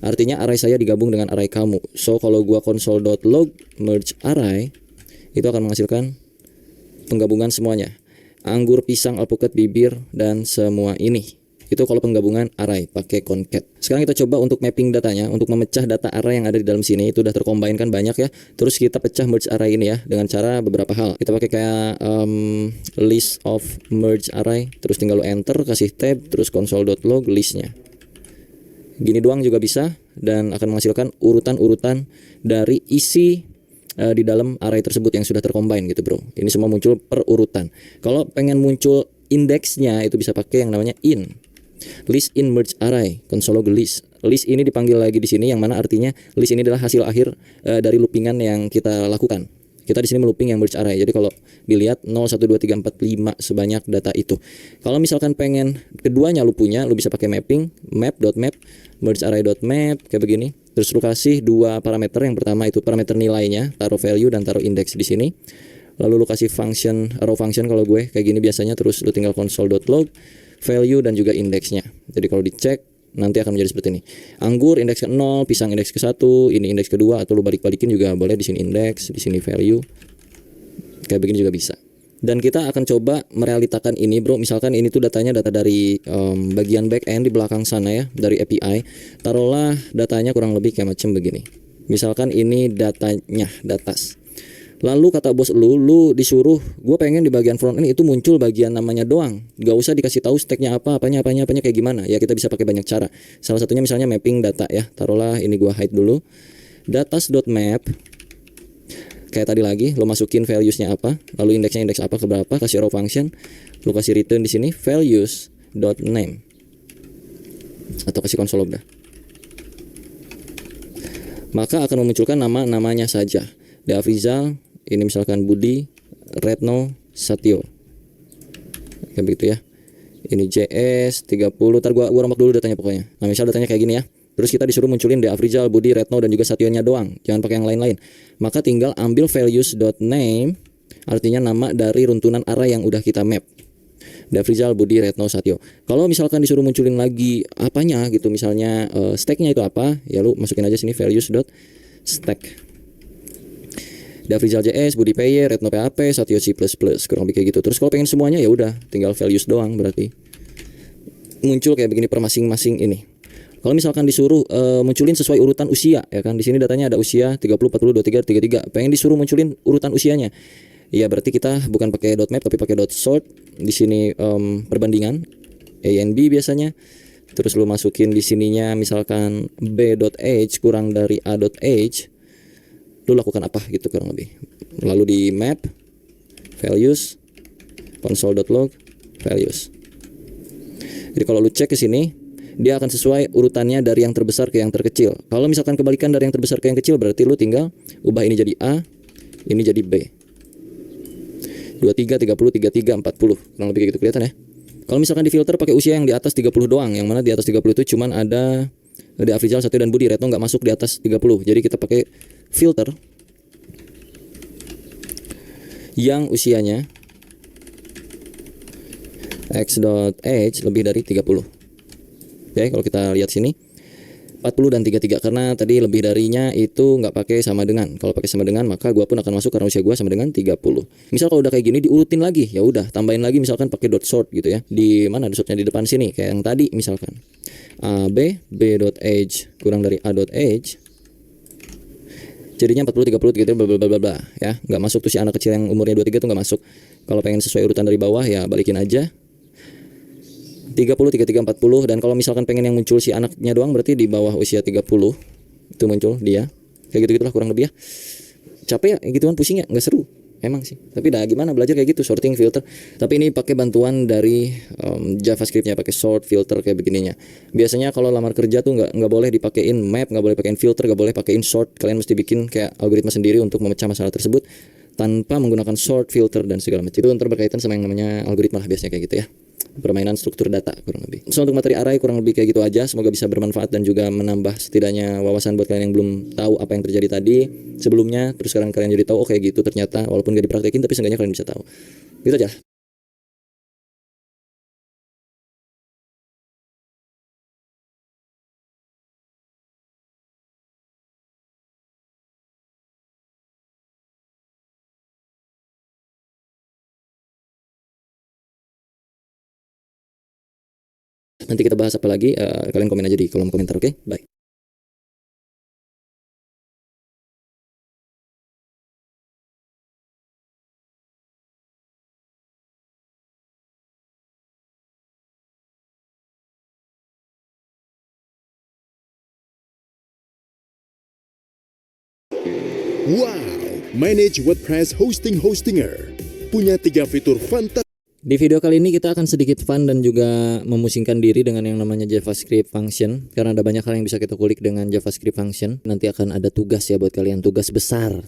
Artinya array saya digabung dengan array kamu. So kalau gua console.log merge array itu akan menghasilkan penggabungan semuanya. Anggur, pisang, alpukat, bibir dan semua ini. Itu kalau penggabungan array pakai concat. Sekarang kita coba untuk mapping datanya, untuk memecah data array yang ada di dalam sini. Itu udah tercombine kan banyak ya. Terus kita pecah merge array ini ya dengan cara beberapa hal. Kita pakai kayak list of merge array, terus tinggal lu enter, kasih tab, terus console.log listnya. Gini doang juga bisa dan akan menghasilkan urutan-urutan dari isi di dalam array tersebut yang sudah tercombine gitu bro. Ini semua muncul per urutan. Kalau pengen muncul indeksnya itu bisa pakai yang namanya in. List in merge array, console.log list. List ini dipanggil lagi di sini, yang mana artinya list ini adalah hasil akhir dari loopingan yang kita lakukan. Kita di sini melooping yang merge array. Jadi kalau dilihat 0, 1, 2, 3, 4, 5 sebanyak data itu. Kalau misalkan pengen keduanya lu punya, lu bisa pakai mapping map.map merge array.map kayak begini. Terus lu kasih dua parameter. Yang pertama itu parameter nilainya, taruh value dan taruh index di sini. Lalu lu kasih function, row function kalau gue kayak gini biasanya, terus lu tinggal console.log value dan juga indeksnya. Jadi kalau dicek nanti akan menjadi seperti ini. Anggur indeks ke 0, pisang indeks ke 1, ini indeks kedua, atau lu balik-balikin juga boleh, di sini indeks, di sini value. Kayak begini juga bisa. Dan kita akan coba merealitakan ini, bro. Misalkan ini tuh datanya data dari bagian back end di belakang sana ya, dari API. Taruhlah datanya kurang lebih kayak macam begini. Misalkan ini datanya, datas. Lalu kata bos lu disuruh, gue pengen di bagian front end itu muncul bagian namanya doang, gak usah dikasih tahu stacknya apa, apanya kayak gimana. Ya kita bisa pakai banyak cara. Salah satunya misalnya mapping data ya. Taruhlah ini gue hide dulu. Datas.map. Kayak tadi lagi, lo masukin values-nya apa, lalu indeksnya indeks apa ke berapa, kasih raw function, lo kasih return di sini values.name atau kasih console log dah. Maka akan memunculkan nama-namanya saja. Deafrizal, ini misalkan Budi, Retno, Satyo. Kayak begitu ya. Ini JS 30, ntar gua rombak dulu datanya pokoknya. Nah, misal datanya kayak gini ya. Terus kita disuruh munculin Deafrizal, Budi, Retno dan juga Satyonya doang. Jangan pakai yang lain-lain. Maka tinggal ambil values.name, artinya nama dari runtunan array yang udah kita map. Deafrizal, Budi, Retno, Satyo. Kalau misalkan disuruh munculin lagi apanya gitu, misalnya stacknya itu apa, ya lu masukin aja sini values.stack. Deafrizal JS, Budi PY, Retno PHP, Satyo C++, kurang lebih kayak gitu. Terus kalau pengen semuanya ya udah tinggal values doang, berarti muncul kayak begini per masing-masing ini. Kalau misalkan disuruh munculin sesuai urutan usia ya kan, di sini datanya ada usia 30, 40, 23, 33. Pengen disuruh munculin urutan usianya. Ya berarti kita bukan pakai .map tapi pakai .sort. Di sini perbandingan A and B biasanya. Terus lu masukin di sininya misalkan B.age kurang dari A.age. Lu lakukan apa gitu kurang lebih. Lalu di map values console.log values. Jadi kalau lu cek ke sini, dia akan sesuai urutannya dari yang terbesar ke yang terkecil. Kalau misalkan kebalikan dari yang terbesar ke yang kecil, berarti lu tinggal ubah ini jadi A, ini jadi B. 23, 30, 33, 40. Kurang lebih kayak gitu kelihatan ya. Kalau misalkan di filter pakai usia yang di atas 30 doang, yang mana di atas 30 itu cuman ada Deafrizal, Satyo dan Budi, Retno nggak masuk di atas 30. Jadi kita pakai filter yang usianya x.age lebih dari 30. Oke, kalau kita lihat sini 40 dan 33 karena tadi lebih darinya itu nggak pakai sama dengan. Kalau pakai sama dengan maka gua pun akan masuk karena usia gua sama dengan 30. Misal kalau udah kayak gini diurutin lagi, ya udah tambahin lagi misalkan pakai .sort gitu ya. Di mana sortnya di depan sini kayak yang tadi misalkan. A B B.age kurang dari A.age. Jadinya 40 30 gitu bla bla bla bla ya. Nggak masuk tuh si anak kecil yang umurnya 23 tuh nggak masuk. Kalau pengen sesuai urutan dari bawah ya balikin aja. 30, 33, 40 dan kalau misalkan pengen yang muncul si anaknya doang berarti di bawah usia 30 itu muncul dia. Kayak gitu-gitulah kurang lebih ya. Capek ya gituan, pusing ya, nggak seru. Emang sih. Tapi dah gimana belajar kayak gitu, sorting filter. Tapi ini pakai bantuan dari JavaScript-nya, pakai sort filter kayak begininya. Biasanya kalau lamar kerja tuh nggak boleh dipakein map, nggak boleh pakein filter, nggak boleh pakein sort. Kalian mesti bikin kayak algoritma sendiri untuk memecah masalah tersebut tanpa menggunakan sort, filter dan segala macam. Itu berkaitan sama yang namanya algoritma lah biasanya kayak gitu ya. Permainan struktur data kurang lebih. So untuk materi array kurang lebih kayak gitu aja. Semoga bisa bermanfaat dan juga menambah setidaknya wawasan buat kalian yang belum tahu apa yang terjadi tadi sebelumnya. Terus sekarang kalian jadi tahu oh kayak gitu ternyata, walaupun gak dipraktekin tapi seenggaknya kalian bisa tahu. Gitu aja. Nanti kita bahas apa lagi, kalian komen aja di kolom komentar, oke? Bye. Wow, manage WordPress hostinger. Punya 3 fitur fantastis. Di video kali ini kita akan sedikit fun dan juga memusingkan diri dengan yang namanya JavaScript function. Karena ada banyak hal yang bisa kita kulik dengan JavaScript function. Nanti akan ada tugas ya buat kalian, tugas besar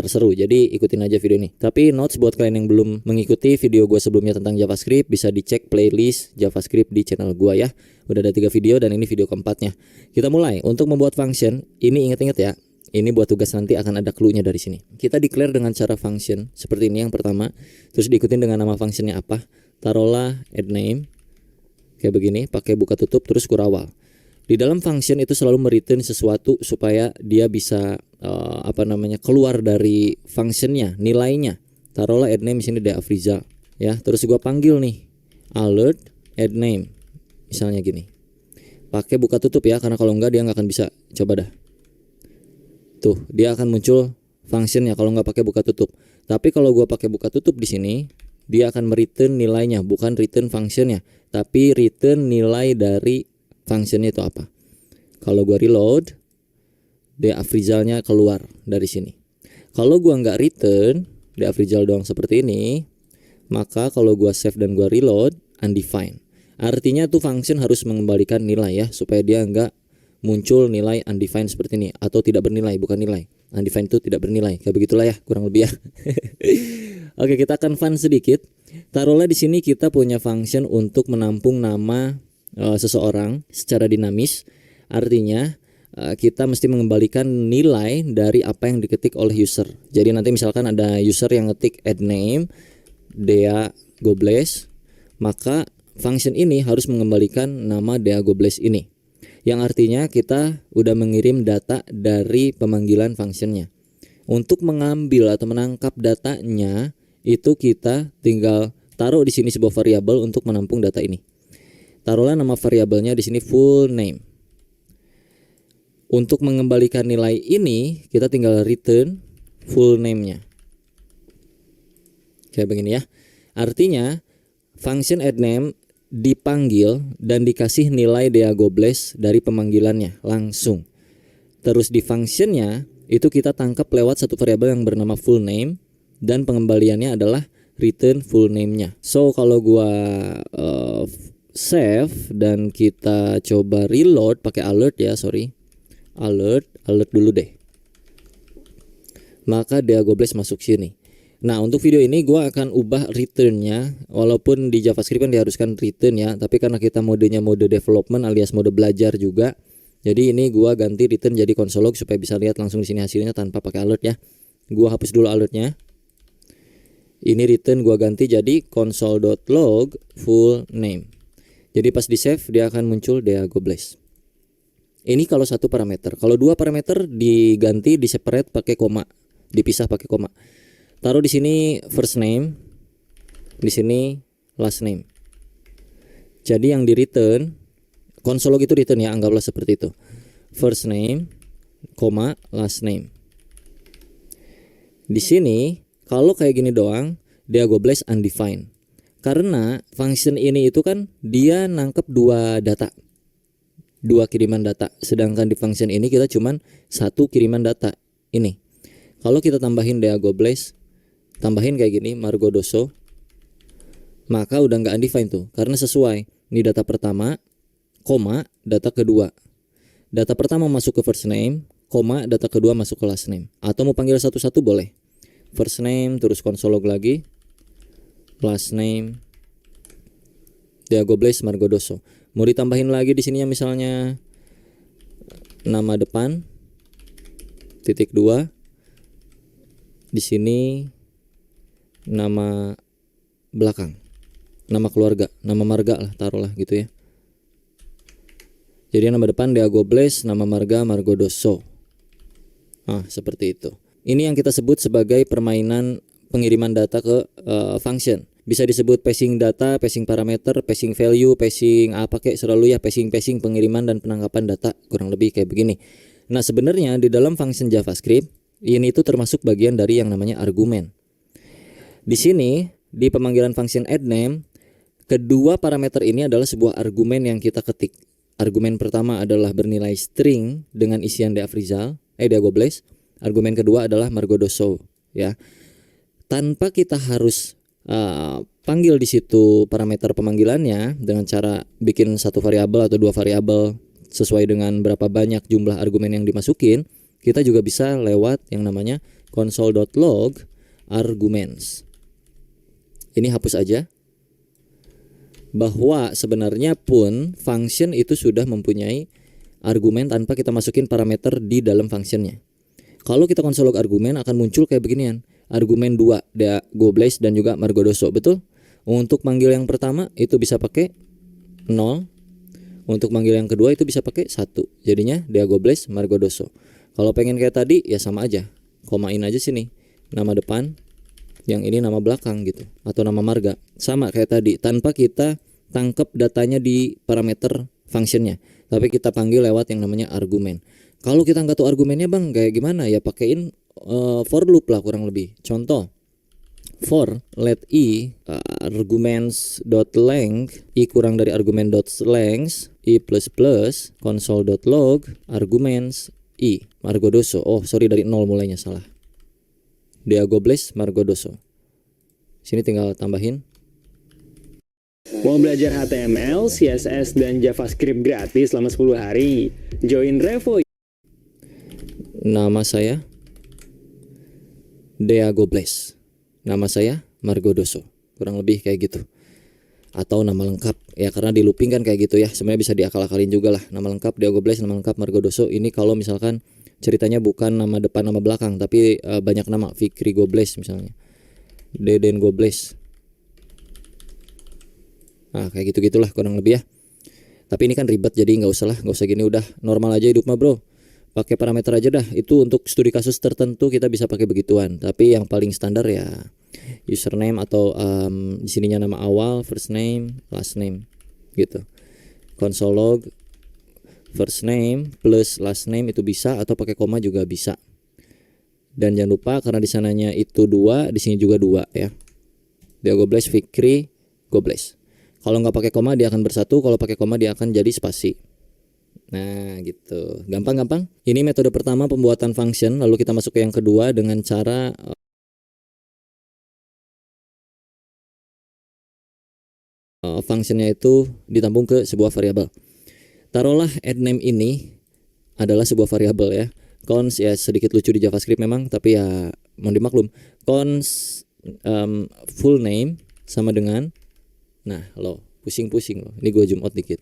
seru. Jadi ikutin aja video ini. Tapi notes buat kalian yang belum mengikuti video gue sebelumnya tentang JavaScript, bisa dicek playlist JavaScript di channel gue ya. Udah ada 3 video dan ini video keempatnya. Kita mulai. Untuk membuat function, ini ingat-ingat ya. Ini buat tugas nanti akan ada clue-nya dari sini. Kita declare dengan cara function seperti ini yang pertama. Terus diikutin dengan nama functionnya apa. Taruhlah add name. Kayak begini, pakai buka tutup terus kurawal. Di dalam function itu selalu mereturn sesuatu supaya dia bisa keluar dari functionnya, nilainya. Taruhlah add name di sini Afrizal, ya. Terus gua panggil nih alert add name, misalnya gini. Pakai buka tutup ya, karena kalau enggak dia nggak akan bisa. Coba dah. Tuh, dia akan muncul functionnya kalau nggak pakai buka tutup. Tapi kalau gua pakai buka tutup di sini, dia akan mereturn nilainya, bukan return functionnya, tapi return nilai dari functionnya itu apa. Kalau gua reload, Afrizalnya keluar dari sini. Kalau gua nggak return Afrizal doang seperti ini, maka kalau gua save dan gua reload, undefined. Artinya tuh function harus mengembalikan nilai ya, supaya dia nggak muncul nilai undefined seperti ini, atau tidak bernilai, bukan nilai. Undefined itu tidak bernilai, kayak begitulah ya, kurang lebih ya. Oke, kita akan fun sedikit. Taruhlah di sini kita punya function untuk menampung nama seseorang secara dinamis. Artinya kita mesti mengembalikan nilai dari apa yang diketik oleh user. Jadi nanti misalkan ada user yang ngetik add name Dea Gobles, maka function ini harus mengembalikan nama Dea Gobles ini. Yang artinya kita udah mengirim data dari pemanggilan functionnya. Untuk mengambil atau menangkap datanya, itu kita tinggal taruh di sini sebuah variabel untuk menampung data ini. Taruhlah nama variabelnya di sini full name. Untuk mengembalikan nilai ini, kita tinggal return full name-nya. Kayak begini ya. Artinya function add name dipanggil dan dikasih nilai Dea Gobles dari pemanggilannya langsung. Terus di functionnya itu kita tangkap lewat satu variabel yang bernama full name, dan pengembaliannya adalah return full name-nya. So kalau gua save dan kita coba reload pakai alert ya, alert dulu deh. Maka Dea Gobles masuk sini. Nah, untuk video ini gua akan ubah return-nya, walaupun di JavaScript kan diharuskan return ya, tapi karena kita modenya mode development alias mode belajar juga, jadi ini gua ganti return jadi console log supaya bisa lihat langsung di sini hasilnya tanpa pakai alert ya. Gua hapus dulu alertnya. Ini return gua ganti jadi console.log full name. Jadi pas di save dia akan muncul Dea Gobles. Ini kalau satu parameter. Kalau dua parameter diganti, di separate pakai koma, dipisah pakai koma. Taruh di sini first name, di sini last name. Jadi yang di return, console log itu return ya, anggaplah seperti itu. First name, koma, last name. Di sini kalau kayak gini doang, Dea Gobles undefined. Karena function ini itu kan dia nangkep dua kiriman data. Sedangkan di function ini kita cuman satu kiriman data. Ini. Kalau kita tambahin Dea Gobles, tambahin kayak gini Margodoso, maka udah nggak undefined tuh, karena sesuai. Ini data pertama, koma, data kedua. Data pertama masuk ke first name, koma, data kedua masuk ke last name. Atau mau panggil satu-satu boleh. First name terus console log lagi, last name Dea Gobles Margodoso. Mau ditambahin lagi di sininya misalnya nama depan titik 2, di sini nama belakang, nama keluarga, nama marga lah, taruhlah gitu ya. Jadi nama depan Dea Gobles, nama marga Margodoso. Seperti itu. Ini yang kita sebut sebagai permainan pengiriman data ke function. Bisa disebut passing data, passing parameter, passing value, passing apa kayak selalu ya, passing pengiriman dan penangkapan data, kurang lebih kayak begini. Nah, sebenarnya di dalam function JavaScript ini itu termasuk bagian dari yang namanya argumen. Di sini di pemanggilan function add name, kedua parameter ini adalah sebuah argumen yang kita ketik. Argumen pertama adalah bernilai string dengan isian Dea Gobles. Argumen kedua adalah Margodoso ya. Tanpa kita harus panggil di situ parameter pemanggilannya dengan cara bikin satu variabel atau dua variabel sesuai dengan berapa banyak jumlah argumen yang dimasukin, kita juga bisa lewat yang namanya console.log arguments. Ini hapus aja. Bahwa sebenarnya pun function itu sudah mempunyai argumen tanpa kita masukin parameter di dalam functionnya. Kalau kita console log argumen akan muncul kayak beginian. Argumen 2 Dea Gobles dan juga Margodoso, betul? Untuk manggil yang pertama itu bisa pakai 0. Untuk manggil yang kedua itu bisa pakai 1. Jadinya Deagobles Margodoso. Kalau pengen kayak tadi ya sama aja. Komain aja sini. Nama depan, yang ini nama belakang gitu. Atau nama marga. Sama kayak tadi, tanpa kita tangkap datanya di parameter functionnya. Tapi kita panggil lewat yang namanya argumen. Kalau kita nggak tahu argumennya bang, kayak gimana? Ya pakein for loop lah kurang lebih. Contoh, for let i arguments dot length i kurang dari argumen dot length i plus plus console dot log arguments i Margodoso. Oh sorry, dari 0 mulainya, salah. Deagobles Margodoso. Sini tinggal tambahin. Mau belajar HTML, CSS, dan JavaScript gratis selama 10 hari? Join Revo. Nama saya Deagobles. Nama saya Margodoso. Kurang lebih kayak gitu. Atau nama lengkap. Ya karena di looping kan kayak gitu ya. Sebenarnya bisa diakal-akalin juga lah. Nama lengkap Deagobles, nama lengkap Margodoso. Ini kalau misalkan ceritanya bukan nama depan nama belakang, tapi banyak nama. Fikri Gobles misalnya. Deden Gobles. Nah kayak gitu-gitulah kurang lebih ya. Tapi ini kan ribet, jadi nggak usah gini, udah normal aja hidup mah bro. Pakai parameter aja dah. Itu untuk studi kasus tertentu kita bisa pakai begituan. Tapi yang paling standar ya username atau di sininya nama awal, first name, last name gitu. Console log first name plus last name itu bisa, atau pakai koma juga bisa. Dan jangan lupa karena di sananya itu 2, di sini juga 2 ya. Deagobles Fikri Gobles. Kalau nggak pakai koma dia akan bersatu, kalau pakai koma dia akan jadi spasi. Nah gitu, gampang-gampang. Ini metode pertama pembuatan function. Lalu kita masuk ke yang kedua dengan cara functionnya itu ditampung ke sebuah variabel. Taruhlah addName ini adalah sebuah variabel ya. Cons ya sedikit lucu di JavaScript memang, tapi ya mau dimaklum. Cons full name sama dengan, nah lo pusing-pusing lo. Ini gue zoom out dikit.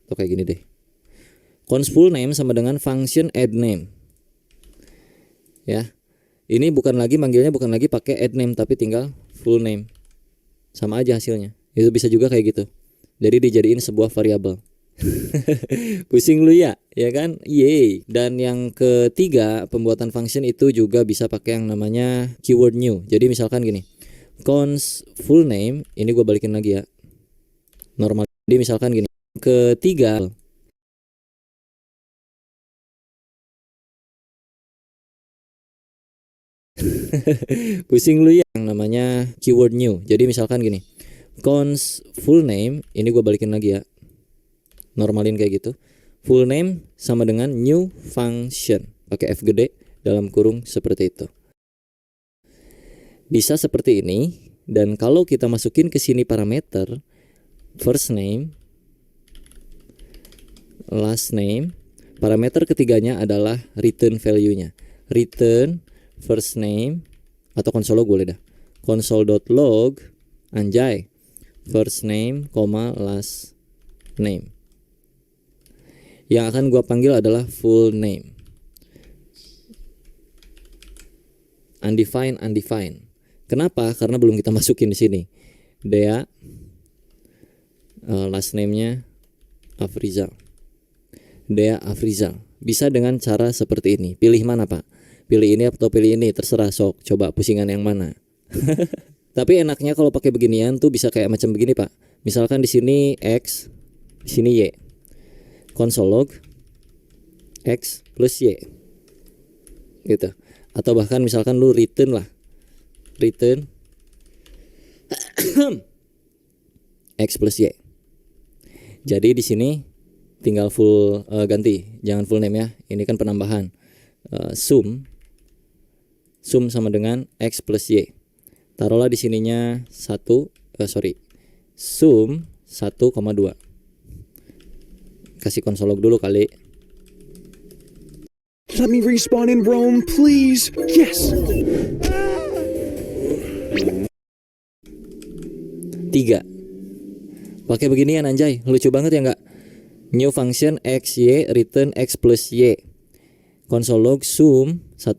Atau kayak gini deh. Cons full name sama dengan function addName. Ya. Ini manggilnya bukan lagi pakai addName tapi tinggal full name. Sama aja hasilnya. Itu bisa juga kayak gitu. Jadi dijadiin sebuah variabel. Pusing lu ya kan? Yeay. Dan yang ketiga, pembuatan function itu juga bisa pakai yang namanya keyword new. Jadi misalkan gini. Cons full name, ini gue balikin lagi ya. Normal. Jadi misalkan gini. Ketiga, pusing lu ya, yang namanya keyword new. Jadi misalkan gini, cons full name, ini gue balikin lagi ya, normalin kayak gitu. Full name sama dengan new function, pakai F gede dalam kurung seperti itu. Bisa seperti ini. Dan kalau kita masukin ke sini parameter first name, last name, parameter ketiganya adalah return value-nya. Return first name atau console log boleh dah. Console.log anjay first name, last name. Yang akan gua panggil adalah full name. Undefined. Kenapa? Karena belum kita masukin di sini. Dea last name-nya Afrizal. Dea Afrizal. Bisa dengan cara seperti ini. Pilih mana, Pak? Pilih ini atau pilih ini, terserah sok. Coba pusingan yang mana. Tapi enaknya kalau pakai beginian tuh bisa kayak macam begini, Pak. Misalkan di sini X, di sini Y. Console log X plus Y. Gitu. Atau bahkan misalkan lu return lah. Return X plus Y. Jadi di sini tinggal full ganti, jangan full name ya. Ini kan penambahan. Sum sama dengan X plus Y. Taruhlah di sininya sum 1,2. Kasih console log dulu kali. Let me respawn in Rome, please. Yes. 3. Pakai beginian anjay, lucu banget ya nggak? New function X Y return X plus Y. Console log sum 1,2.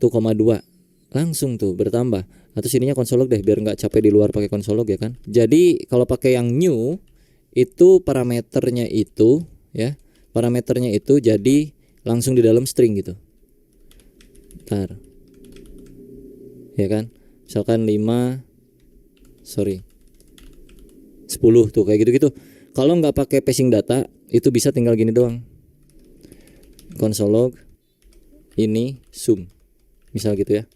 Langsung tuh bertambah. Atau sininya console log deh biar nggak capek di luar pakai console log ya kan. Jadi kalau pakai yang new itu parameternya itu ya. Parameternya itu jadi langsung di dalam string gitu. Bentar. Ya kan? Misalkan 10 tuh kayak gitu-gitu. Kalau nggak pakai passing data itu bisa tinggal gini doang. Console log ini sum. Misal gitu ya.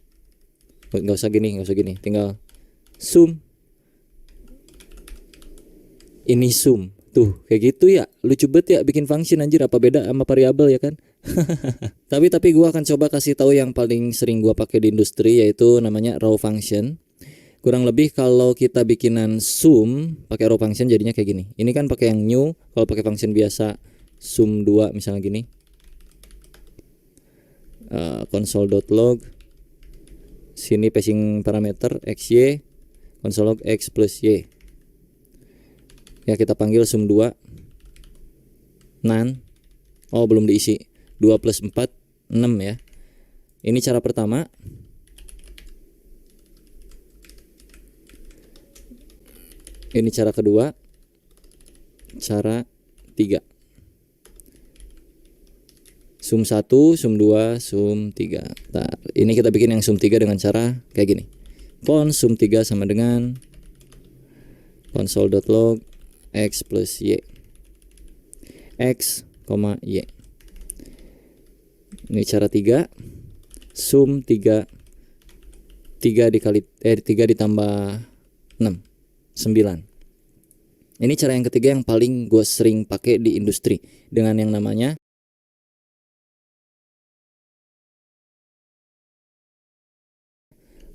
Nggak usah gini, tinggal sum. Ini sum. Tuh, kayak gitu ya. Lucu banget ya bikin function anjir, apa beda sama variabel ya kan? Tapi gua akan coba kasih tahu yang paling sering gua pakai di industri, yaitu namanya raw function. Kurang lebih kalau kita bikinan sum pakai raw function jadinya kayak gini. Ini kan pakai yang new, kalau pakai function biasa sum 2 misalnya gini. Console.log sini passing parameter xy, console log x plus y. Ya, kita panggil sum 2 none. Oh, belum diisi. 2 plus 4 6 ya. Ini cara pertama. Ini cara kedua. Cara 3. Sum 1, sum 2, sum 3. Nah, ini kita bikin yang sum 3 dengan cara kayak gini. Cons sum 3 sama dengan console.log x plus y. X, y. Ini cara 3. Sum 3 3 ditambah 6 9. Ini cara yang ketiga yang paling gue sering pakai di industri dengan yang namanya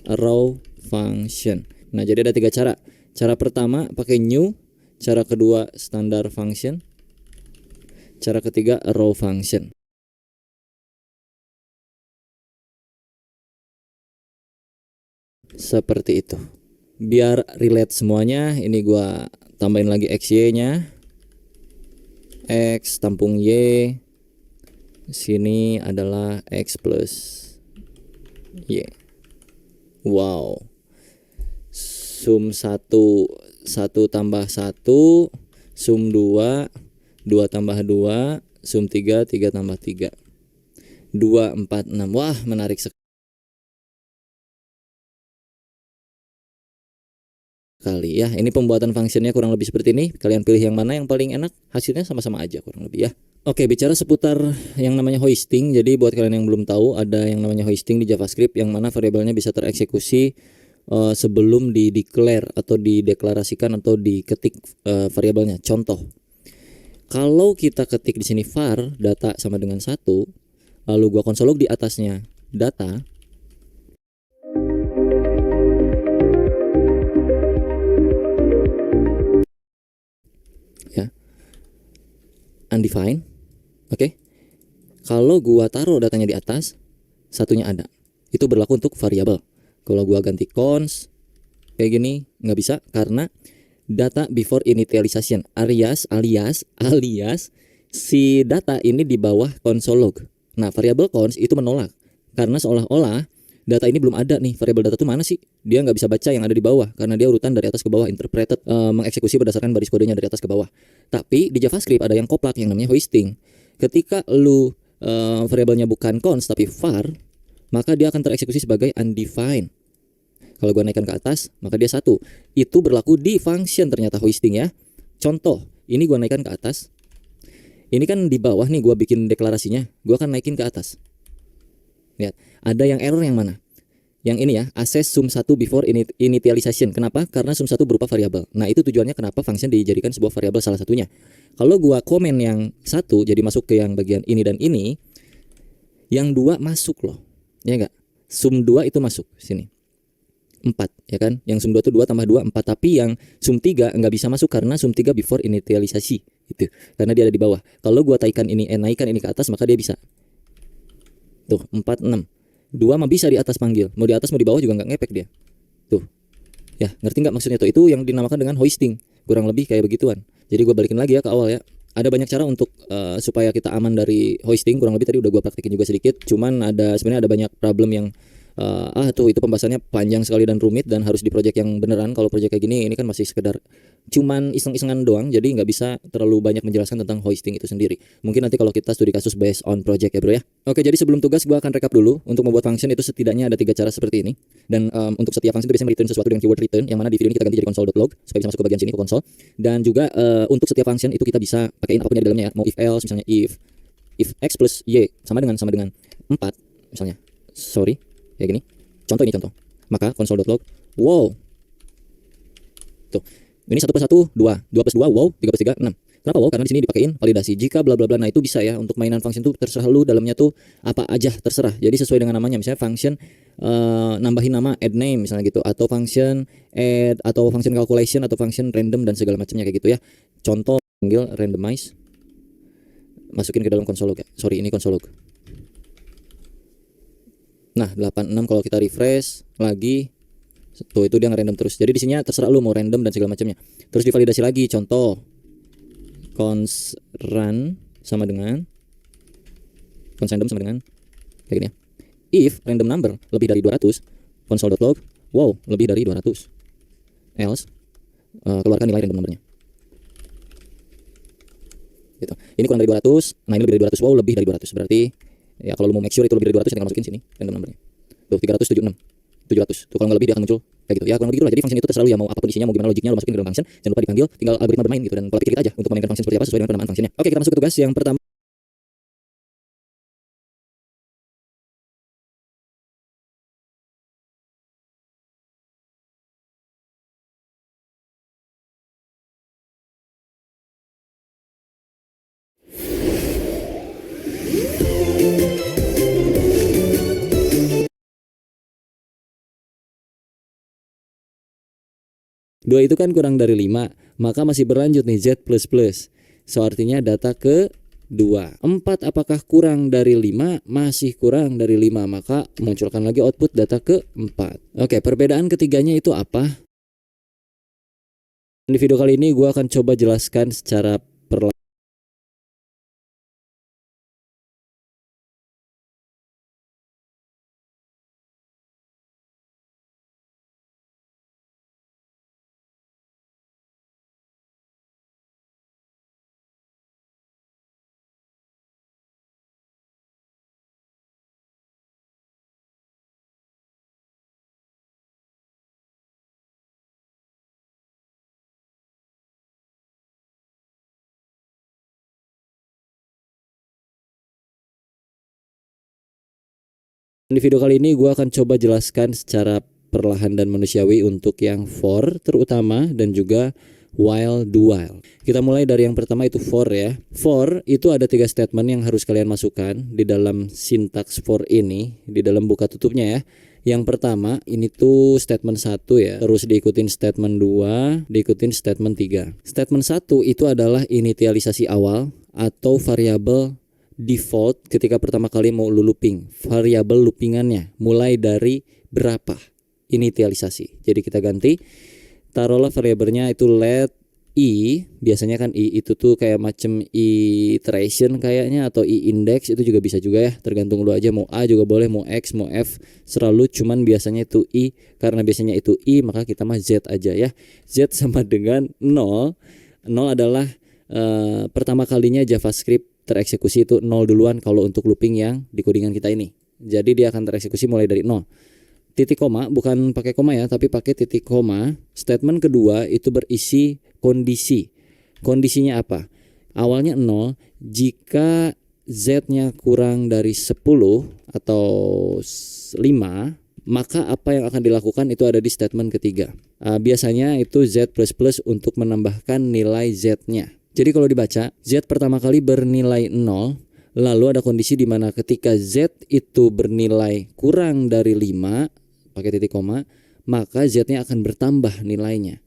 raw function. Nah, jadi ada 3 cara. Cara pertama pakai new, cara kedua standard function, cara ketiga raw function. Seperti itu. Biar relate semuanya, ini gua tambahin lagi xy-nya. X tampung y. Sini adalah x plus y. Wow. Sum 1 tambah 1, sum 2 tambah 2, sum 3 tambah 3. 2 4 6. Wah, menarik sekali ya. Ini pembuatan fungsinya kurang lebih seperti ini. Kalian pilih yang mana yang paling enak, hasilnya sama-sama aja kurang lebih ya. Oke, bicara seputar yang namanya hoisting. Jadi buat kalian yang belum tahu, ada yang namanya hoisting di JavaScript yang mana variabelnya bisa tereksekusi sebelum di-declare atau dideklarasikan atau diketik variabelnya. Contoh, kalau kita ketik di sini var data sama dengan 1, lalu gua console log di atasnya data, ya, undefined. Oke. Kalau gua taruh datanya di atas, satunya ada. Itu berlaku untuk variabel. Kalau gua ganti cons kayak gini nggak bisa karena data before initialization alias si data ini di bawah console log. Nah, variabel cons itu menolak karena seolah-olah data ini belum ada nih. Variabel data itu mana sih? Dia nggak bisa baca yang ada di bawah karena dia urutan dari atas ke bawah, interpreted, mengeksekusi berdasarkan baris kodenya dari atas ke bawah. Tapi di JavaScript ada yang koplak yang namanya hoisting. Ketika lu variabelnya bukan cons tapi var, maka dia akan tereksekusi sebagai undefined. Kalau gua naikkan ke atas, maka dia 1. Itu berlaku di function ternyata hoisting ya. Contoh, ini gua naikkan ke atas. Ini kan di bawah nih gua bikin deklarasinya, gua akan naikin ke atas. Lihat, ada yang error yang mana? Yang ini ya, access sum 1 before initialization. Kenapa? Karena sum 1 berupa variabel. Nah, itu tujuannya kenapa function dijadikan sebuah variabel salah satunya. Kalau gua komen yang 1 jadi masuk ke yang bagian ini dan ini, yang 2 masuk loh. Ya enggak? Sum 2 itu masuk sini. 4 ya kan, yang sum 2 itu 2 tambah 2 4, tapi yang sum 3 nggak bisa masuk karena sum 3 before initialisasi itu, karena dia ada di bawah. Kalau gua naikkan ini ke atas, maka dia bisa tuh 4 6. 2 mah bisa di atas panggil, mau di atas mau di bawah juga nggak ngepek dia tuh ya. Ngerti nggak maksudnya tuh? Itu yang dinamakan dengan hoisting, kurang lebih kayak begituan. Jadi gua balikin lagi ya ke awal ya. Ada banyak cara untuk supaya kita aman dari hoisting. Kurang lebih tadi udah gua praktekin juga sedikit, cuman sebenarnya ada banyak problem yang Tuh itu pembahasannya panjang sekali dan rumit dan harus di project yang beneran. Kalau project kayak gini ini kan masih sekedar cuman iseng-isengan doang, jadi nggak bisa terlalu banyak menjelaskan tentang hoisting itu sendiri. Mungkin nanti kalau kita studi kasus based on project ya bro ya. Oke, jadi sebelum tugas gua akan rekap dulu. Untuk membuat function itu setidaknya ada 3 cara seperti ini. Dan untuk setiap function itu biasanya return sesuatu dengan keyword return, yang mana di video ini kita ganti jadi console.log supaya bisa masuk ke bagian sini ke console. Dan juga untuk setiap function itu kita bisa pakaiin apapun yang di dalamnya ya. Mau if else misalnya if x plus y sama dengan 4 misalnya. Sorry, kayak gini. Contoh ini contoh. Maka console.log wow. Tuh. Ini 1 plus 1 2, 2 plus 2 wow, 3 plus 3 6. Kenapa wow? Karena di sini dipakein validasi jika bla bla bla. Nah, itu bisa ya untuk mainan function tuh terserah lu dalamnya tuh apa aja terserah. Jadi sesuai dengan namanya. Misalnya function nambahin nama add name misalnya gitu, atau function add, atau function calculation, atau function random dan segala macamnya kayak gitu ya. Contoh panggil randomize, masukin ke dalam console log ya. Sorry, ini console log. Nah, 86 kalau kita refresh lagi tuh itu dia nge-random terus. Jadi di sini terserah lu mau random dan segala macamnya. Terus divalidasi lagi. Contoh cons run sama dengan cons random sama dengan kayak gini ya. If random number lebih dari 200, console.log wow, lebih dari 200. Else keluarkan nilai random numbernya. Gitu. Ini kurang dari 200. Nah, ini lebih dari 200. Wow, lebih dari 200. Berarti ya kalau lu mau make sure itu lebih dari 200 tinggal masukin sini random numbernya. Tuh 376. 700. Tuh kalau nggak lebih dia akan muncul kayak gitu ya, kurang lebih gitu lah. Jadi function itu terserah lu ya, mau apapun isinya, mau gimana logiknya lu masukin ke dalam function. Jangan lupa dipanggil, tinggal algoritma bermain gitu, dan pola pikir kita aja untuk memainkan function seperti apa sesuai dengan penamaan functionnya. Oke, kita masuk ke tugas yang pertama. Dua itu kan kurang dari 5, maka masih berlanjut nih z++. So artinya data ke 2. 4 apakah kurang dari 5? Masih kurang dari 5, maka munculkan lagi output data ke 4. Oke, perbedaan ketiganya itu apa? Di video kali ini gue akan coba jelaskan secara perlahan. Di video kali ini gue akan coba jelaskan secara perlahan dan manusiawi untuk yang for terutama dan juga while do while. Kita mulai dari yang pertama itu for ya. For itu ada 3 statement yang harus kalian masukkan di dalam sintaks for ini, di dalam buka tutupnya ya. Yang pertama ini tuh statement 1 ya, terus diikutin statement 2, diikutin statement 3. Statement 1 itu adalah inisialisasi awal atau variabel default ketika pertama kali mau lu looping. Variabel loopingannya mulai dari berapa inisialisasi. Jadi kita ganti, taruhlah variabelnya itu let i, biasanya kan i itu tuh kayak macam iteration kayaknya, atau i index, itu juga bisa juga ya, tergantung lu aja, mau a juga boleh, mau x, mau f, selalu cuman biasanya itu i, karena biasanya itu i maka kita mah z aja ya. Z sama dengan 0. 0 adalah pertama kalinya JavaScript tereksekusi itu 0 duluan kalau untuk looping yang di codingan kita ini. Jadi dia akan tereksekusi mulai dari 0. Titik koma, bukan pakai koma ya, tapi pakai titik koma. Statement kedua itu berisi kondisi. Kondisinya apa? Awalnya 0, jika z-nya kurang dari 10 atau 5, maka apa yang akan dilakukan itu ada di statement ketiga. Biasanya itu z++ untuk menambahkan nilai z-nya. Jadi kalau dibaca, z pertama kali bernilai 0, lalu ada kondisi di mana ketika z itu bernilai kurang dari 5, pakai titik koma, maka z-nya akan bertambah nilainya.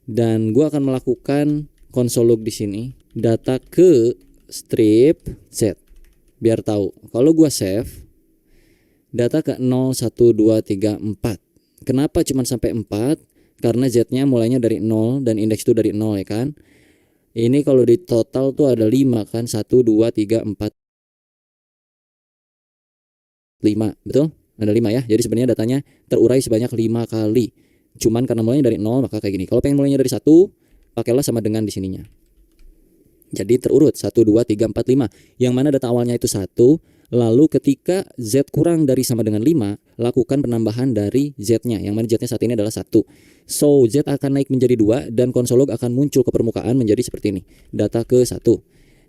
Dan gua akan melakukan console log di sini, data ke strip z. Biar tahu, kalau gua save, data ke 0, 1, 2, 3, 4. Kenapa cuma sampai 4? Karena z-nya mulainya dari 0 dan indeks itu dari 0 ya kan. Ini kalau di total tuh ada 5 kan, 1, 2, 3, 4, 5, betul? Ada 5 ya. Jadi sebenarnya datanya terurai sebanyak 5 kali. Cuman karena mulainya dari 0 maka kayak gini. Kalau pengen mulainya dari 1, pakailah sama dengan di sininya. Jadi terurut 1, 2, 3, 4, 5. Yang mana data awalnya itu 1. Lalu ketika Z kurang dari sama dengan 5, lakukan penambahan dari Z-nya. Yang mana Z-nya saat ini adalah 1. So Z akan naik menjadi 2 dan konsolog akan muncul ke permukaan menjadi seperti ini. Data ke 1.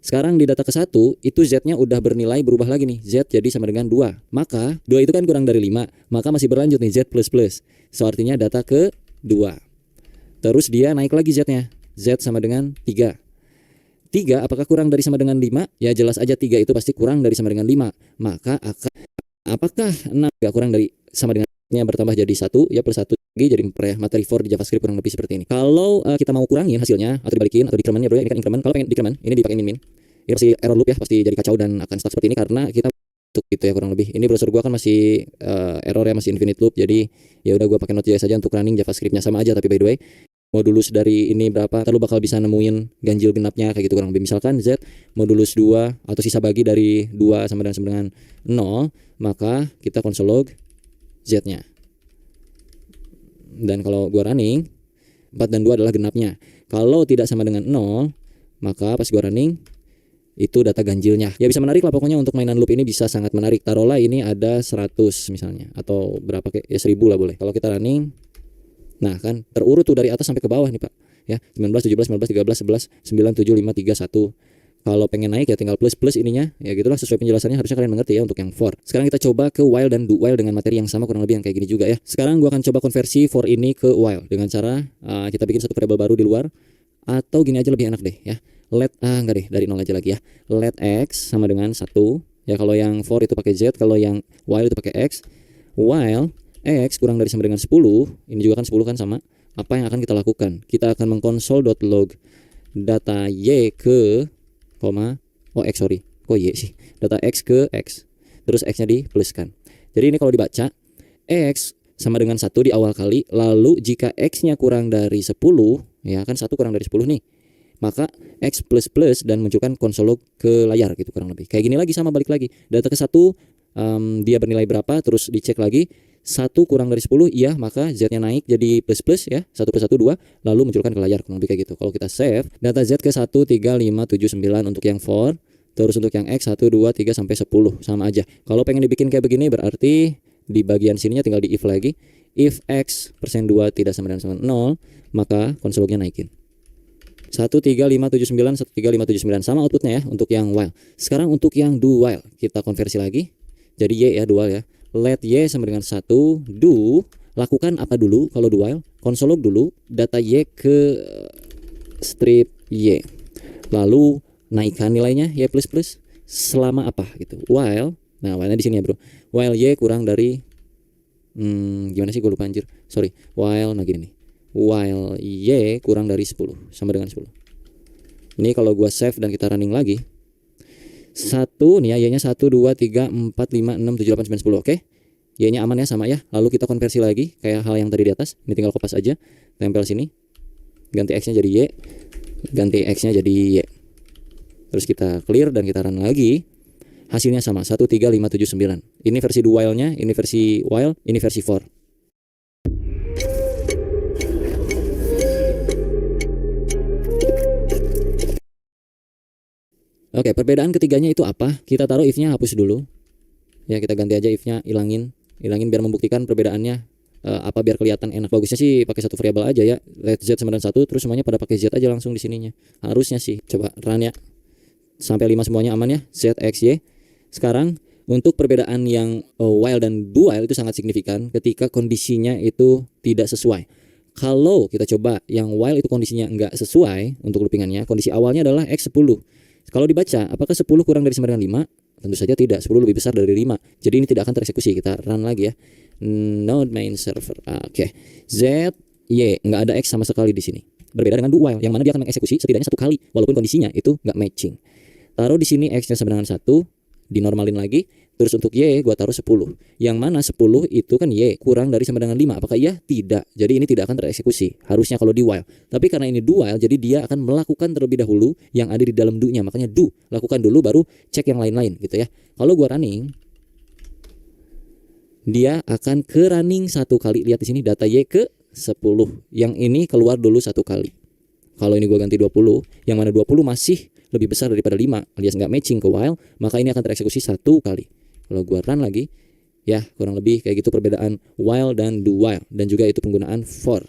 Sekarang di data ke-1 itu Z-nya udah bernilai berubah lagi nih. Z jadi sama dengan 2. Maka 2 itu kan kurang dari 5. Maka masih berlanjut nih Z++. So artinya data ke-2. Terus dia naik lagi Z-nya. Z sama dengan 3. 3 apakah kurang dari sama dengan 5? Ya jelas aja 3 itu pasti kurang dari sama dengan 5. Maka apakah 6 gak kurang dari sama dengan nya bertambah jadi 1 ya plus 1 lagi jadi ya materi for di JavaScript kurang lebih seperti ini. Kalau kita mau kurangin hasilnya atau dibalikin atau decrement ya bro ya, ini kan increment. Kalau pengen decrement ini dipakai min. Ini pasti error loop ya, pasti jadi kacau dan akan stuck seperti ini karena kita untuk gitu ya kurang lebih. Ini browser gua kan masih error ya, masih infinite loop. Jadi ya udah gua pakai Node.js aja untuk running JavaScript-nya sama aja, tapi by the way modulus dari ini berapa, lalu bakal bisa nemuin ganjil genapnya kayak gitu kurang lebih. Misalkan Z modulus 2 atau sisa bagi dari 2 sama dengan 0, maka kita console log Z-nya. Dan kalau gua running 4 dan 2 adalah genapnya. Kalau tidak sama dengan 0, maka pas gua running itu data ganjilnya. Ya bisa menarik lah pokoknya untuk mainan loop ini bisa sangat menarik. Taruhlah ini ada 100 misalnya atau berapa kayak ya 1000 lah boleh. Kalau kita running, nah kan terurut tuh dari atas sampai ke bawah nih Pak. Ya, 19, 17, 19, 13, 11, 9, 7, 5, 3, 1. Kalau pengen naik ya tinggal plus ininya. Ya gitulah sesuai penjelasannya, harusnya kalian mengerti ya untuk yang for. Sekarang kita coba ke while dan do while dengan materi yang sama kurang lebih yang kayak gini juga ya. Sekarang gua akan coba konversi for ini ke while dengan cara kita bikin satu variabel baru di luar, atau gini aja lebih enak deh ya. Let enggak deh, dari 0 aja lagi ya. Let x sama dengan 1. Ya kalau yang for itu pakai z, kalau yang while itu pakai x. While x kurang dari sama dengan 10, ini juga kan 10 kan sama. Apa yang akan kita lakukan? Kita akan mengkonsol.log data y ke x sorry, kok y sih? Data x ke x. Terus x-nya dipluskan. Jadi ini kalau dibaca x sama dengan 1 di awal kali, lalu jika x-nya kurang dari 10, ya kan 1 kurang dari 10 nih, maka x plus dan munculkan konsol log ke layar gitu kurang lebih. Kayak gini lagi sama balik lagi. Data ke 1 dia bernilai berapa, terus dicek lagi 1 kurang dari 10, iya maka z-nya naik jadi plus ya, 1 plus 1 2, lalu munculkan ke layar kurang lebih kayak gitu. Kalau kita save, data z ke 1, 3, 5, 7, 9 untuk yang for, terus untuk yang x 1, 2, 3 sampai 10 sama aja. Kalau pengen dibikin kayak begini berarti di bagian sininya tinggal di if lagi. If x persen 2 tidak sama dengan 0, maka konsol lognya naikin 1, 3, 5, 7, 9, 1, 3, 5, 7, 9 sama outputnya ya untuk yang while. Sekarang untuk yang do while kita konversi lagi jadi y ya, do while ya. Let y sama dengan 1, do, lakukan apa dulu kalau do while? Console log dulu data y ke strip y. Lalu naikkan nilainya y plus selama apa gitu. While, nah while-nya di sini ya, Bro. While y kurang dari gimana sih gue lupa anjir. Sorry. While nah gini nih. While y kurang dari 10 sama dengan 10. Ini kalau gua save dan kita running lagi. 1 nih ya, y-nya 1, 2, 3, 4, 5, 6, 7, 8, 9, 10. Oke. Y-nya aman ya, sama ya. Lalu kita konversi lagi kayak hal yang tadi di atas. Ini tinggal kopas aja, tempel sini. Ganti x-nya jadi y, ganti x-nya jadi y. Terus kita clear dan kita run lagi. Hasilnya sama, 1, 3, 5, 7, 9. Ini versi do while-nya, ini versi while, ini versi for. Oke, perbedaan ketiganya itu apa? Kita taruh if-nya hapus dulu. Ya, kita ganti aja if-nya, ilangin biar membuktikan perbedaannya apa biar kelihatan enak. Bagusnya sih pakai satu variabel aja ya. Let z sama dengan 1, terus semuanya pada pakai z aja langsung di sininya. Harusnya sih. Coba run ya. Sampai 5 semuanya aman ya. Z, x, y. Sekarang untuk perbedaan yang while dan do while itu sangat signifikan ketika kondisinya itu tidak sesuai. Kalau kita coba yang while itu kondisinya enggak sesuai untuk loopingannya, kondisi awalnya adalah x 10. Kalau dibaca, apakah 10 kurang dari sama dengan 5? Tentu saja tidak, 10 lebih besar dari 5. Jadi ini tidak akan tereksekusi. Kita run lagi ya. Node main server. Oke. Z, Y, nggak ada X sama sekali di sini. Berbeda dengan do while, yang mana dia akan mengeksekusi setidaknya 1 kali, walaupun kondisinya itu nggak matching. Taruh di sini X-nya sama dengan 1, dinormalin lagi. Terus untuk Y gua taruh 10. Yang mana 10 itu kan Y kurang dari sama dengan 5. Apakah iya? Tidak. Jadi ini tidak akan tereksekusi. Harusnya kalau di while. Tapi karena ini do while, jadi dia akan melakukan terlebih dahulu yang ada di dalam do-nya. Makanya do. Lakukan dulu baru cek yang lain-lain gitu ya. Kalau gua running, dia akan ke running satu kali. Lihat di sini data Y ke 10. Yang ini keluar dulu satu kali. Kalau ini gue ganti 20, yang mana 20 masih lebih besar daripada 5 alias nggak matching ke while, maka ini akan tereksekusi satu kali. Kalau gue run lagi, ya kurang lebih kayak gitu perbedaan while dan do while, dan juga itu penggunaan for.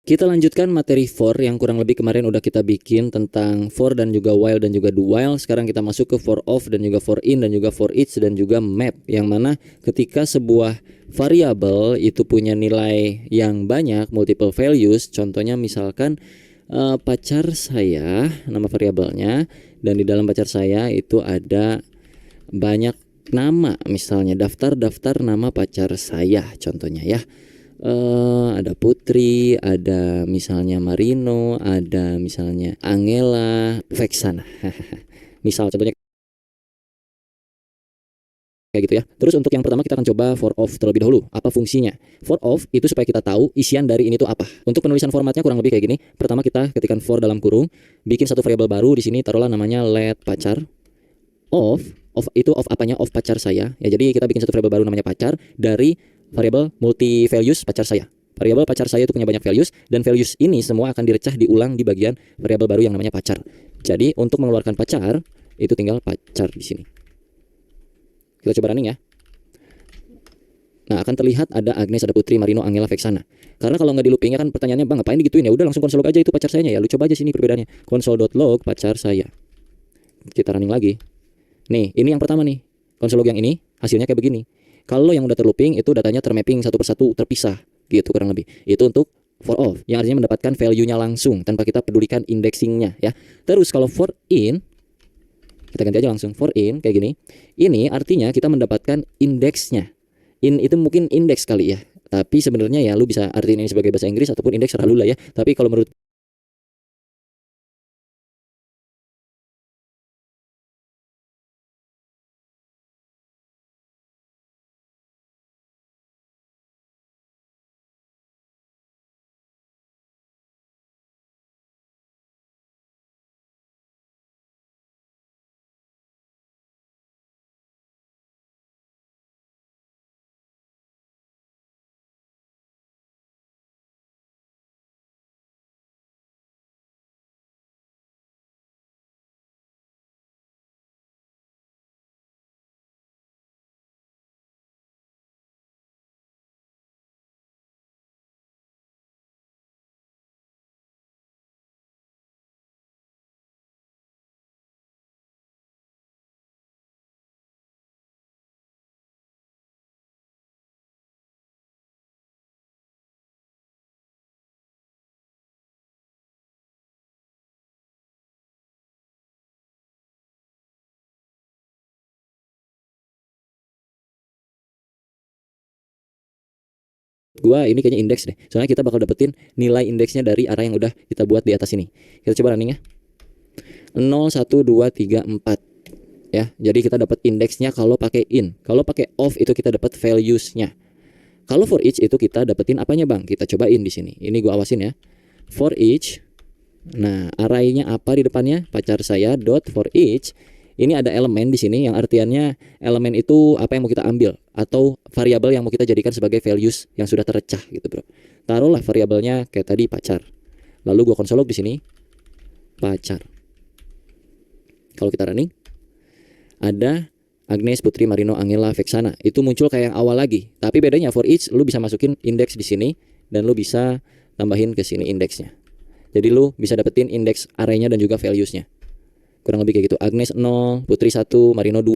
Kita lanjutkan materi for yang kurang lebih kemarin udah kita bikin tentang for dan juga while dan juga do while. Sekarang kita masuk ke for of dan juga for in dan juga for each dan juga map, yang mana ketika sebuah variabel itu punya nilai yang banyak, multiple values. Contohnya misalkan pacar saya, nama variabelnya, dan di dalam pacar saya itu ada banyak nama, misalnya daftar nama pacar saya contohnya ya. Ada Putri, ada misalnya Marino, ada misalnya Angela, Vexana. Misal contohnya kayak gitu ya. Terus untuk yang pertama kita akan coba for of terlebih dahulu. Apa fungsinya? For of itu supaya kita tahu isian dari ini tuh apa. Untuk penulisan formatnya kurang lebih kayak gini. Pertama kita ketikkan for dalam kurung, bikin satu variabel baru di sini, taruhlah namanya let pacar. Of itu of apanya? Of pacar saya. Ya, jadi kita bikin satu variabel baru namanya pacar dari variabel multi values pacar saya. Variabel pacar saya itu punya banyak values, dan values ini semua akan direcah diulang di bagian variabel baru yang namanya pacar. Jadi untuk mengeluarkan pacar itu tinggal pacar di sini. Kita coba running ya. Nah, akan terlihat ada Agnes, ada Putri, Marino, Angela, Vexana. Karena kalau nggak di looping ya kan pertanyaannya, bang ngapain digituin ya? Udah langsung konsol log aja itu pacar sayanya ya. Lu coba aja sini perbedaannya. Console.log pacar saya. Kita running lagi. Nih, ini yang pertama nih. Konsol log yang ini hasilnya kayak begini. Kalau yang udah terlooping itu datanya termapping satu persatu, terpisah gitu kurang lebih. Itu untuk for of yang artinya mendapatkan value-nya langsung tanpa kita pedulikan indexingnya ya. Terus kalau for in, kita ganti aja langsung for in kayak gini. Ini artinya kita mendapatkan indeksnya. In itu mungkin indeks kali ya. Tapi sebenarnya ya lu bisa artiin ini sebagai bahasa Inggris ataupun indeks terlalu lah ya. Tapi kalau menurut gua ini kayaknya indeks deh. Soalnya kita bakal dapetin nilai indeksnya dari arah yang udah kita buat di atas ini. Kita coba running ya. 0, 1, 2, 3, 4. Ya, jadi kita dapat indeksnya kalau pakai in. Kalau pakai of itu kita dapat values-nya. Kalau for each itu kita dapetin apanya bang? Kita cobain di sini. Ini gua awasin ya. For each. Nah, array-nya apa di depannya? Pacar saya dot for each. Ini ada elemen di sini yang artiannya elemen itu apa yang mau kita ambil atau variabel yang mau kita jadikan sebagai values yang sudah tercah gitu, bro. Taruhlah variabelnya kayak tadi pacar. Lalu gua konsol log di sini pacar. Kalau kita running ada Agnes, Putri, Marino, Angela, Vexana. Itu muncul kayak yang awal lagi. Tapi bedanya for each lu bisa masukin indeks di sini dan lu bisa tambahin ke sini indeksnya. Jadi lu bisa dapetin indeks array-nya dan juga values-nya. Kurang lebih kayak gitu. Agnes 0, Putri 1, Marino 2.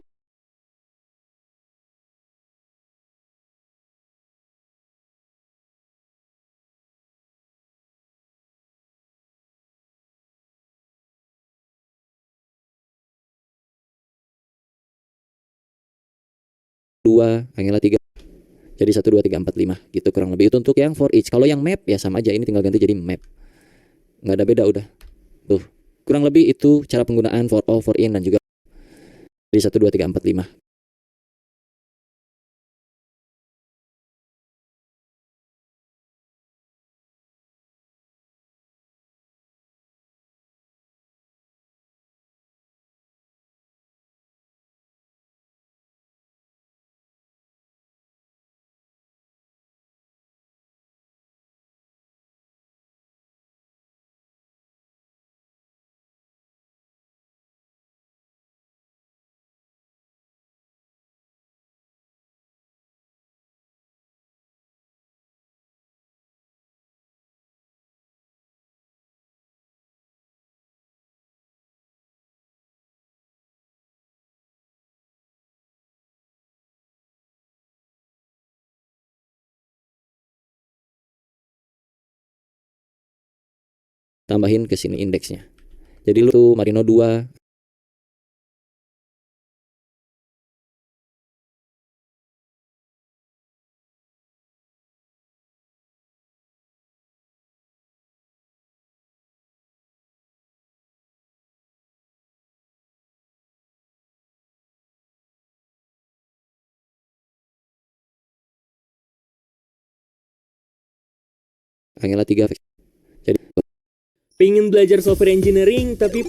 Angela 3. Jadi 1, 2, 3, 4, 5 gitu kurang lebih. Itu untuk yang for each. Kalau yang map ya sama aja, ini tinggal ganti jadi map. Nggak ada beda udah. Tuh. Kurang lebih itu cara penggunaan for all, for in dan juga jadi 1, 2, 3, 4, 5. tambahin ke sini indeksnya. Jadi lu tuh Marino 2. Angela 3. Jadi Pengen belajar software engineering tapi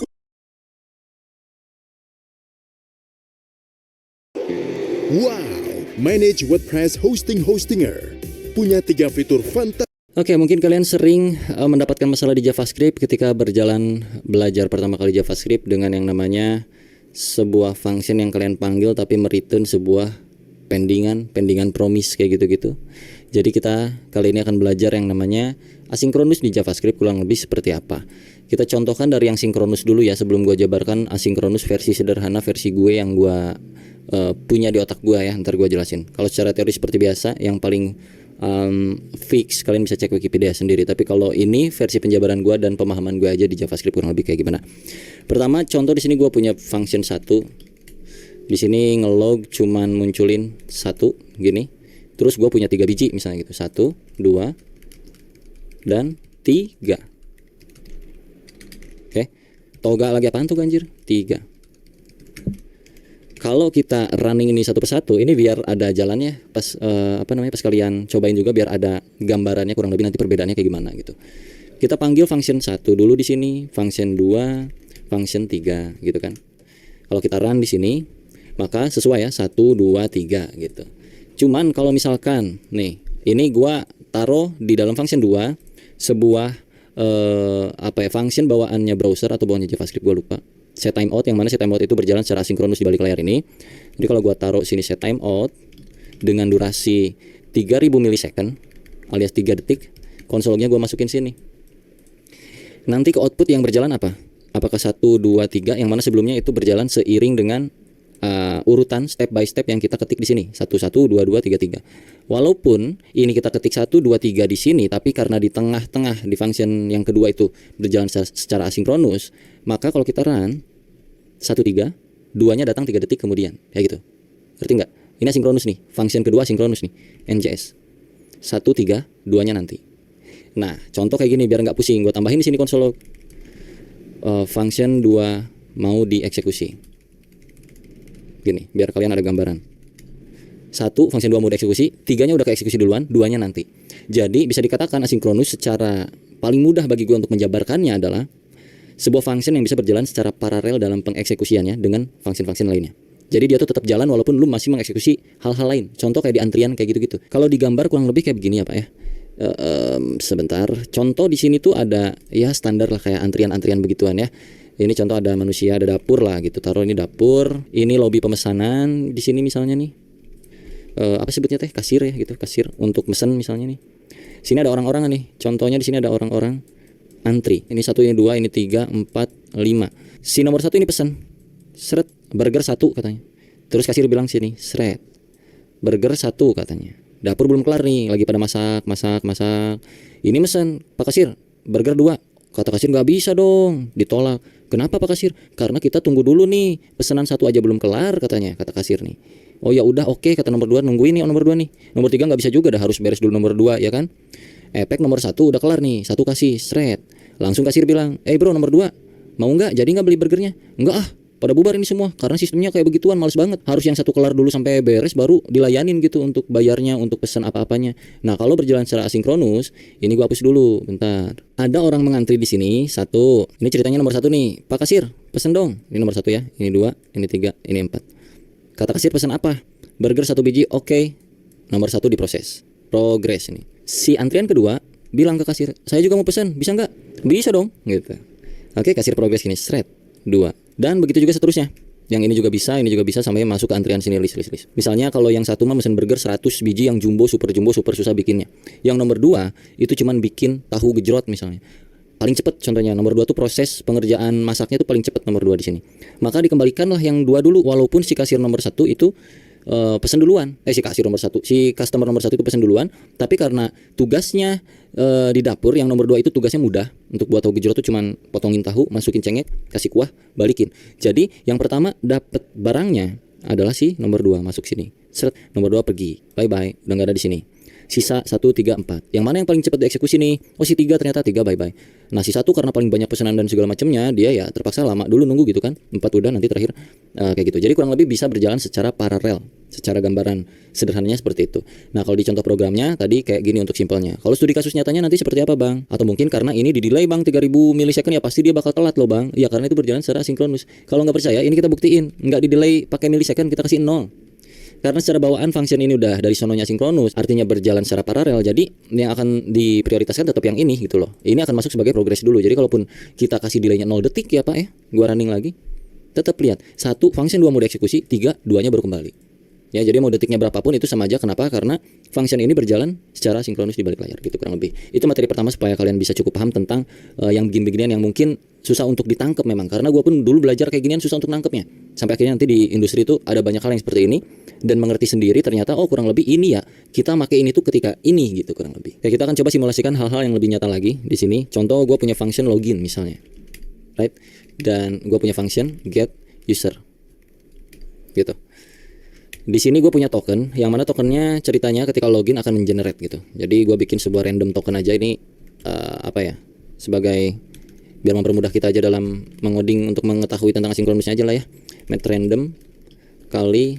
Wow, manage WordPress hostinger. Punya 3 fitur fantastis. Oke, mungkin kalian sering mendapatkan masalah di JavaScript ketika berjalan belajar pertama kali JavaScript dengan yang namanya sebuah function yang kalian panggil tapi mereturn sebuah pendingan promise kayak gitu-gitu. Jadi kita kali ini akan belajar yang namanya asinkronus di JavaScript kurang lebih seperti apa. Kita contohkan dari yang sinkronus dulu ya sebelum gue jabarkan asinkronus versi sederhana versi gue yang gue punya di otak gue ya, ntar gue jelasin. Kalau secara teori seperti biasa yang paling fix kalian bisa cek Wikipedia sendiri, tapi kalau ini versi penjabaran gue dan pemahaman gue aja di JavaScript kurang lebih kayak gimana. Pertama contoh di sini gue punya function 1. Di sini ngelog cuman munculin 1 gini. Terus gue punya 3 biji misalnya gitu. 1, 2 dan 3. Oke. Toga lagi apaan tuh anjir? 3. Kalau kita running ini satu persatu, ini biar ada jalannya pas pas kalian cobain juga biar ada gambarannya kurang lebih nanti perbedaannya kayak gimana gitu. Kita panggil function 1 dulu di sini, function 2, function 3 gitu kan. Kalau kita run di sini, maka sesuai ya 1 2 3 gitu. Cuman kalau misalkan nih, ini gua taruh di dalam function 2 sebuah function bawaannya browser atau bawaannya JavaScript gua lupa. Set timeout yang mana set timeout itu berjalan secara asinkronus di balik layar ini. Jadi kalau gua taruh sini set timeout dengan durasi 3000 milisecond alias 3 detik, konsolnya gua masukin sini. Nanti ke output yang berjalan apa? Apakah 1 2 3 yang mana sebelumnya itu berjalan seiring dengan urutan step by step yang kita ketik di sini 1 1 2 2 3 3. Walaupun ini kita ketik 1 2 3 di sini, tapi karena di tengah-tengah di function yang kedua itu berjalan secara asinkronus, maka kalau kita run 1 3, 2-nya datang 3 detik kemudian, kayak gitu. Ngerti nggak? Ini asinkronus nih, function kedua asinkronus nih, NJS 1 3, 2-nya nanti. Nah, contoh kayak gini biar nggak pusing, gue tambahin di sini konsol function 2 mau dieksekusi. Gini, biar kalian ada gambaran. 1, function 2 mau dieksekusi, 3-nya udah keeksekusi duluan, 2-nya nanti. Jadi bisa dikatakan asinkronus secara paling mudah bagi gue untuk menjabarkannya adalah sebuah function yang bisa berjalan secara paralel dalam pengeksekusiannya dengan function-function lainnya. Jadi dia tuh tetap jalan walaupun lu masih mengeksekusi hal-hal lain. Contoh kayak di antrian kayak gitu-gitu. Kalau digambar kurang lebih kayak begini ya Pak ya. Sebentar. Contoh di sini tuh ada ya standar lah kayak antrian-antrian begituan ya. Ini contoh ada manusia, ada dapur lah gitu. Taruh ini dapur, ini lobi pemesanan di sini misalnya nih. Apa sebutnya teh? Kasir ya gitu, kasir untuk mesen misalnya nih. Sini ada orang-orang nih. Contohnya di sini ada orang-orang antri. Ini 1, ini 2, ini 3, 4, 5. Si nomor 1 ini pesan. Seret, burger 1 katanya. Terus kasir bilang sini, seret. Burger 1 katanya. Dapur belum kelar nih, lagi pada masak. Ini mesen, Pak Kasir, burger 2. Kata kasir nggak bisa dong, ditolak. Kenapa Pak Kasir? Karena kita tunggu dulu nih, pesanan 1 aja belum kelar katanya, kata kasir nih. Oh ya udah oke, kata nomor 2, nungguin nih nomor 2 nih. Nomor 3 nggak bisa juga, dah harus beres dulu nomor 2 ya kan. Efek nomor 1 udah kelar nih, 1 kasih, seret. Langsung kasir bilang, bro nomor 2, mau nggak? Jadi nggak beli burgernya? Enggak ah, pada bubar ini semua karena sistemnya kayak begituan, males banget. Harus yang 1 kelar dulu sampai beres baru dilayanin gitu untuk bayarnya, untuk pesan apa-apanya. Nah kalau berjalan secara asinkronus, ini gua hapus dulu, bentar. Ada orang mengantri di sini 1. Ini ceritanya nomor 1 nih, Pak Kasir, pesen dong. Ini nomor 1 ya, ini 2, ini 3, ini 4. Kata kasir pesan apa? Burger 1 biji, oke. Nomor 1 diproses, progres ini. Si antrian kedua bilang ke kasir, saya juga mau pesan, bisa nggak? Bisa dong, gitu. Oke, kasir progres gini, seret 2. Dan begitu juga seterusnya. Yang ini juga bisa sampai masuk ke antrian sini list. Misalnya kalau yang 1 mah mesen burger 100 biji yang jumbo super susah bikinnya. Yang nomor 2 itu cuman bikin tahu gejrot misalnya. Paling cepat contohnya. Nomor 2 tuh proses pengerjaan masaknya tuh paling cepat nomor 2 di sini. Maka dikembalikanlah yang 2 dulu walaupun si kasir nomor 1 itu pesan duluan. Si customer nomor 1 itu pesan duluan, tapi karena tugasnya di dapur yang nomor 2 itu tugasnya mudah. Untuk buat tahu gejrot itu cuman potongin tahu, masukin cengek, kasih kuah, balikin. Jadi yang pertama dapat barangnya adalah si nomor 2 masuk sini. Seret, nomor 2 pergi. Bye bye, udah enggak ada di sini. Sisa 1, 3, 4. Yang mana yang paling cepat dieksekusi nih? Oh si 3 ternyata 3 bye bye. Nah si 1 karena paling banyak pesanan dan segala macamnya, dia ya terpaksa lama dulu nunggu gitu kan. 4 udah, nanti terakhir kayak gitu. Jadi kurang lebih bisa berjalan secara paralel. Secara gambaran sederhananya seperti itu. Nah kalau di contoh programnya tadi kayak gini untuk simpelnya. Kalau studi kasus nyatanya nanti seperti apa bang? Atau mungkin karena ini di delay bang 3000 milisecond, ya pasti dia bakal telat loh bang. Ya karena itu berjalan secara sinkronus. Kalau nggak percaya ini kita buktiin. Nggak di delay pakai milisecond, kita kasih 0. Karena secara bawaan function ini udah dari sononya sinkronus, artinya berjalan secara paralel. Jadi yang akan diprioritaskan tetap yang ini gitu loh. Ini akan masuk sebagai progres dulu. Jadi kalaupun kita kasih delaynya 0 detik ya pak ya, gua running lagi, tetap lihat 1 function 2 mau dieksekusi, 3 2-nya baru kembali. Ya jadi mau detiknya berapapun itu sama aja. Kenapa? Karena function ini berjalan secara sinkronus di balik layar gitu kurang lebih. Itu materi pertama supaya kalian bisa cukup paham tentang yang begini-beginian yang mungkin susah untuk ditangkap memang. Karena gue pun dulu belajar kayak ginian susah untuk nangkepnya. Sampai akhirnya nanti di industri itu ada banyak hal yang seperti ini dan mengerti sendiri ternyata oh kurang lebih ini ya. Kita pakai ini tuh ketika ini gitu kurang lebih. Ya kita akan coba simulasikan hal-hal yang lebih nyata lagi di sini. Contoh gue punya function login misalnya. Right? Dan gue punya function get user. Gitu. Di sini gue punya token, yang mana tokennya ceritanya ketika login akan mengenerate gitu. Jadi gue bikin sebuah random token aja ini sebagai biar mempermudah kita aja dalam mengoding untuk mengetahui tentang asinkronusnya aja lah ya. Met random kali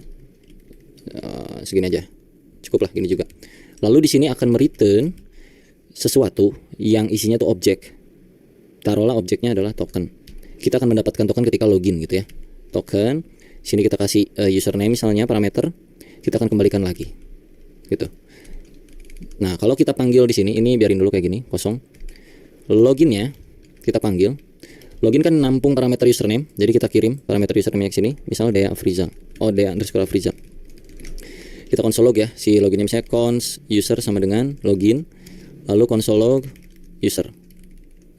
segini aja, cukup lah gini juga. Lalu di sini akan mereturn sesuatu yang isinya tuh objek. Taruhlah objeknya adalah token. Kita akan mendapatkan token ketika login gitu ya. Token. Sini kita kasih username misalnya parameter, kita akan kembalikan lagi, gitu. Nah kalau kita panggil di sini, ini biarin dulu kayak gini, kosong. Loginnya kita panggil. Login kan nampung parameter username, jadi kita kirim parameter username ke sini, misal Dea Afrizal, Dea_Afrizal. Kita console log ya, si loginnya misalnya cons user sama dengan login, lalu console log user.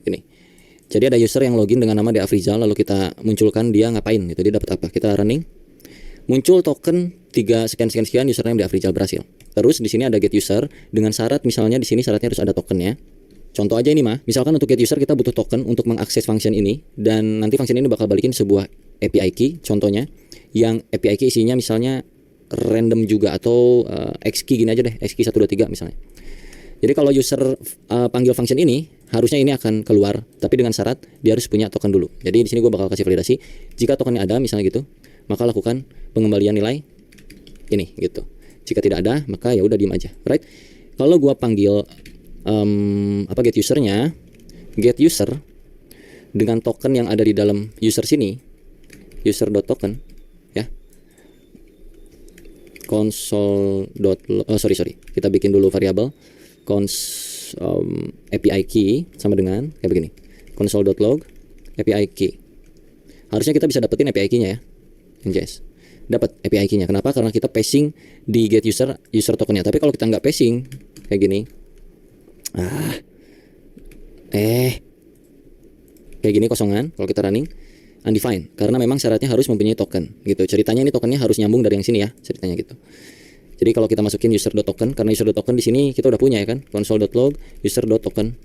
Ini. Jadi ada user yang login dengan nama Dea Afrizal, lalu kita munculkan dia ngapain gitu, dia dapat apa. Kita running, muncul token 3 sekian username Dea Afrizal berhasil. Terus di sini ada get user dengan syarat, misalnya di sini syaratnya harus ada tokennya. Contoh aja ini mah, misalkan untuk get user kita butuh token untuk mengakses function ini, dan nanti function ini bakal balikin sebuah API key, contohnya yang API key isinya misalnya random juga atau X key gini aja deh, X key 123 misalnya. Jadi kalau user panggil function ini, harusnya ini akan keluar, tapi dengan syarat dia harus punya token dulu. Jadi di sini gue bakal kasih validasi. Jika tokennya ada, misalnya gitu, maka lakukan pengembalian nilai ini gitu. Jika tidak ada, maka ya udah diem aja, right? Kalau gue panggil get usernya, get user dengan token yang ada di dalam user sini, user.token, ya. Console.log, kita bikin dulu variabel API key sama dengan kayak begini, console.log API key. Harusnya kita bisa dapetin API key-nya ya, yes. Dapat API key-nya. Kenapa? Karena kita passing di get user tokennya. Tapi kalau kita nggak passing kayak gini, kayak gini kosongan. Kalau kita running undefined, karena memang syaratnya harus mempunyai token gitu. Ceritanya ini tokennya harus nyambung dari yang sini ya, ceritanya gitu. Jadi kalau kita masukin user.token, karena user.token di sini kita udah punya ya kan, console.log user.token.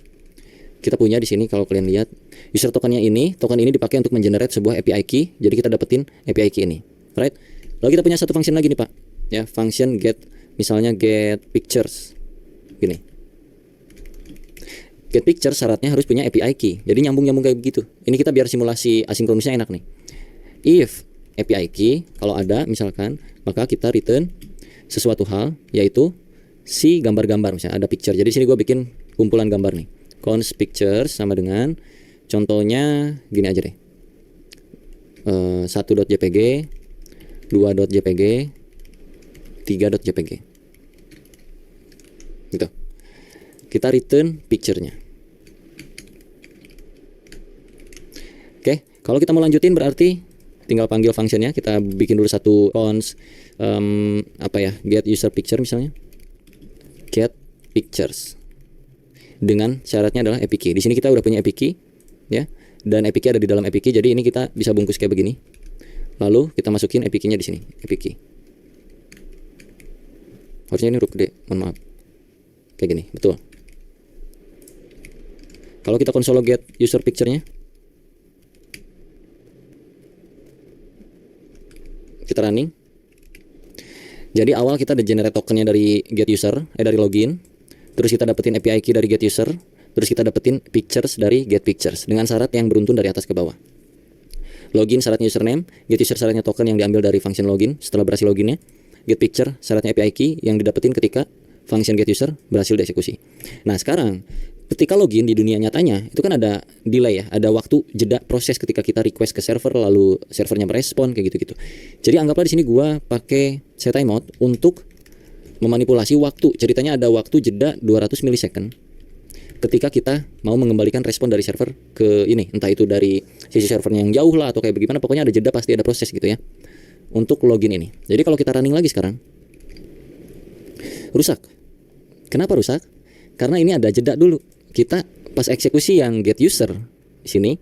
Kita punya di sini kalau kalian lihat, user tokennya ini, token ini dipakai untuk mengenerate sebuah API key. Jadi kita dapetin API key ini, right? Lalu kita punya satu function lagi nih Pak, ya, function get, misalnya get pictures, gini. Get picture syaratnya harus punya API key. Jadi nyambung kayak begitu. Ini kita biar simulasi asinkronusnya enak nih. If API key kalau ada misalkan, maka kita return sesuatu hal, yaitu si gambar-gambar, misalnya ada picture. Jadi sini gue bikin kumpulan gambar nih, cons pictures sama dengan contohnya gini aja deh, 1.jpg, 2.jpg, 3.jpg gitu. Kita return picture-nya. Oke, kalau kita mau lanjutin berarti tinggal panggil functionnya. Kita bikin dulu satu cons get user picture misalnya, get pictures dengan syaratnya adalah API key. Di sini kita udah punya API key ya, dan API key ada di dalam API key. Jadi ini kita bisa bungkus kayak begini. Lalu kita masukin API key-nya di sini, API key. Harusnya ini huruf gede, mohon maaf. Kayak gini, betul. Kalau kita konsol get user picture-nya, kita running. Jadi awal kita ada generate tokennya dari get user, dari login. Terus kita dapetin API key dari get user. Terus kita dapetin pictures dari get pictures dengan syarat yang beruntun dari atas ke bawah. Login syaratnya username, get user syaratnya token yang diambil dari function login setelah berhasil loginnya. Get picture syaratnya API key yang didapetin ketika function get user berhasil dieksekusi. Nah sekarang ketika login di dunia nyatanya itu kan ada delay ya, ada waktu jeda proses ketika kita request ke server lalu servernya merespon kayak gitu-gitu. Jadi anggaplah di sini gua pakai set timeout untuk memanipulasi waktu. Ceritanya ada waktu jeda 200 milisecond ketika kita mau mengembalikan respon dari server ke ini, entah itu dari sisi servernya yang jauh lah atau kayak bagaimana, pokoknya ada jeda, pasti ada proses gitu ya untuk login ini. Jadi kalau kita running lagi sekarang rusak. Kenapa rusak? Karena ini ada jeda dulu. Kita pas eksekusi yang get user di sini,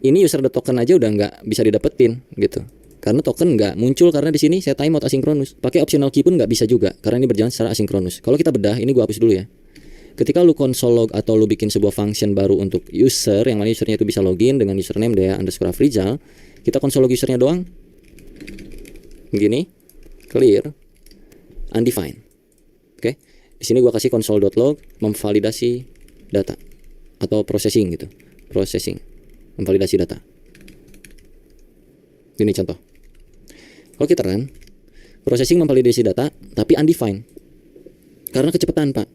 ini user the token aja udah nggak bisa didapetin gitu. Karena token nggak muncul karena di sini saya timeout asinkronus. Pakai optional key pun nggak bisa juga karena ini berjalan secara asinkronus. Kalau kita bedah, ini gua hapus dulu ya. Ketika lu console log atau lu bikin sebuah function baru untuk user, yang mana usernya itu bisa login dengan username Dea_Afrizal, kita console log usernya doang. Begini, clear, undefined. Oke, di sini gua kasih console.log memvalidasi data atau processing gitu, processing, memvalidasi data. Ini contoh. Kalau kita run, processing memvalidasi data tapi undefined karena kecepatan pak.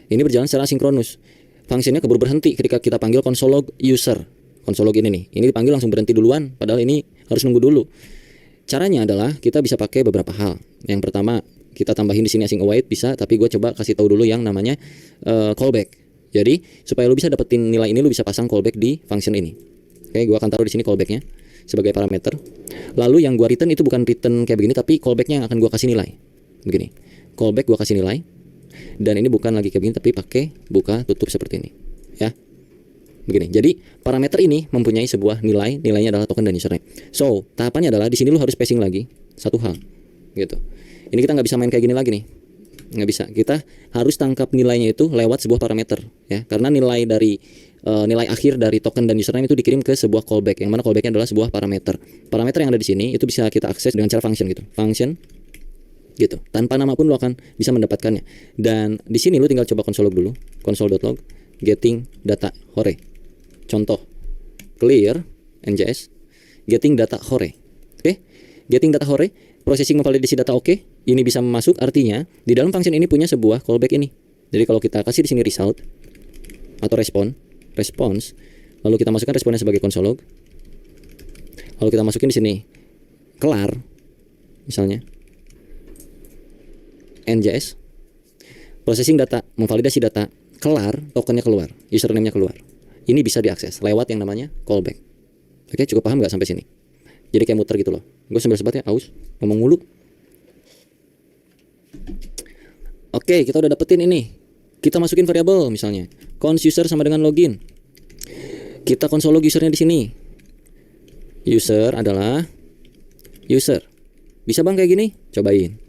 Ini berjalan secara sinkronus. Fungsinya keburu berhenti ketika kita panggil console log user. Console log ini nih. Ini dipanggil langsung berhenti duluan. Padahal ini harus nunggu dulu. Caranya adalah kita bisa pakai beberapa hal. Yang pertama, kita tambahin di sini async await bisa. Tapi gue coba kasih tahu dulu yang namanya callback. Jadi supaya lu bisa dapetin nilai ini, lu bisa pasang callback di function ini. Oke, gue akan taruh di sini callbacknya sebagai parameter. Lalu yang gue return itu bukan return kayak begini, tapi callbacknya yang akan gue kasih nilai. Begini. Callback gue kasih nilai. Dan ini bukan lagi kayak begini tapi pakai buka tutup seperti ini ya, begini. Jadi parameter ini mempunyai sebuah nilai, nilainya adalah token dan username. So tahapannya adalah di sini lu harus spacing lagi satu hal gitu. Ini kita nggak bisa main kayak gini lagi nih, nggak bisa. Kita harus tangkap nilainya itu lewat sebuah parameter ya, karena nilai dari nilai akhir dari token dan username itu dikirim ke sebuah callback, yang mana callbacknya adalah sebuah parameter. Parameter yang ada di sini itu bisa kita akses dengan cara function gitu, function gitu. Tanpa nama pun lo akan bisa mendapatkannya. Dan di sini lo tinggal coba console log dulu. Console.log getting data hore. Contoh clear njs getting data hore. Oke. Getting data hore, processing memvalidasi data oke. Ini bisa masuk, artinya di dalam function ini punya sebuah callback ini. Jadi kalau kita kasih di sini result atau response, lalu kita masukkan responnya sebagai console log. Lalu kita masukin di sini kelar misalnya. NJS processing data, memvalidasi data, kelar, tokennya keluar, username-nya keluar. Ini bisa diakses lewat yang namanya callback. Oke, cukup paham nggak sampai sini? Jadi kayak muter gitu loh. Gue sambil sebat ya, aus, ngomong mulu. Oke, kita udah dapetin ini. Kita masukin variabel misalnya, cons user sama dengan login. Kita console log usernya di sini. User adalah user. Bisa bang kayak gini? Cobain.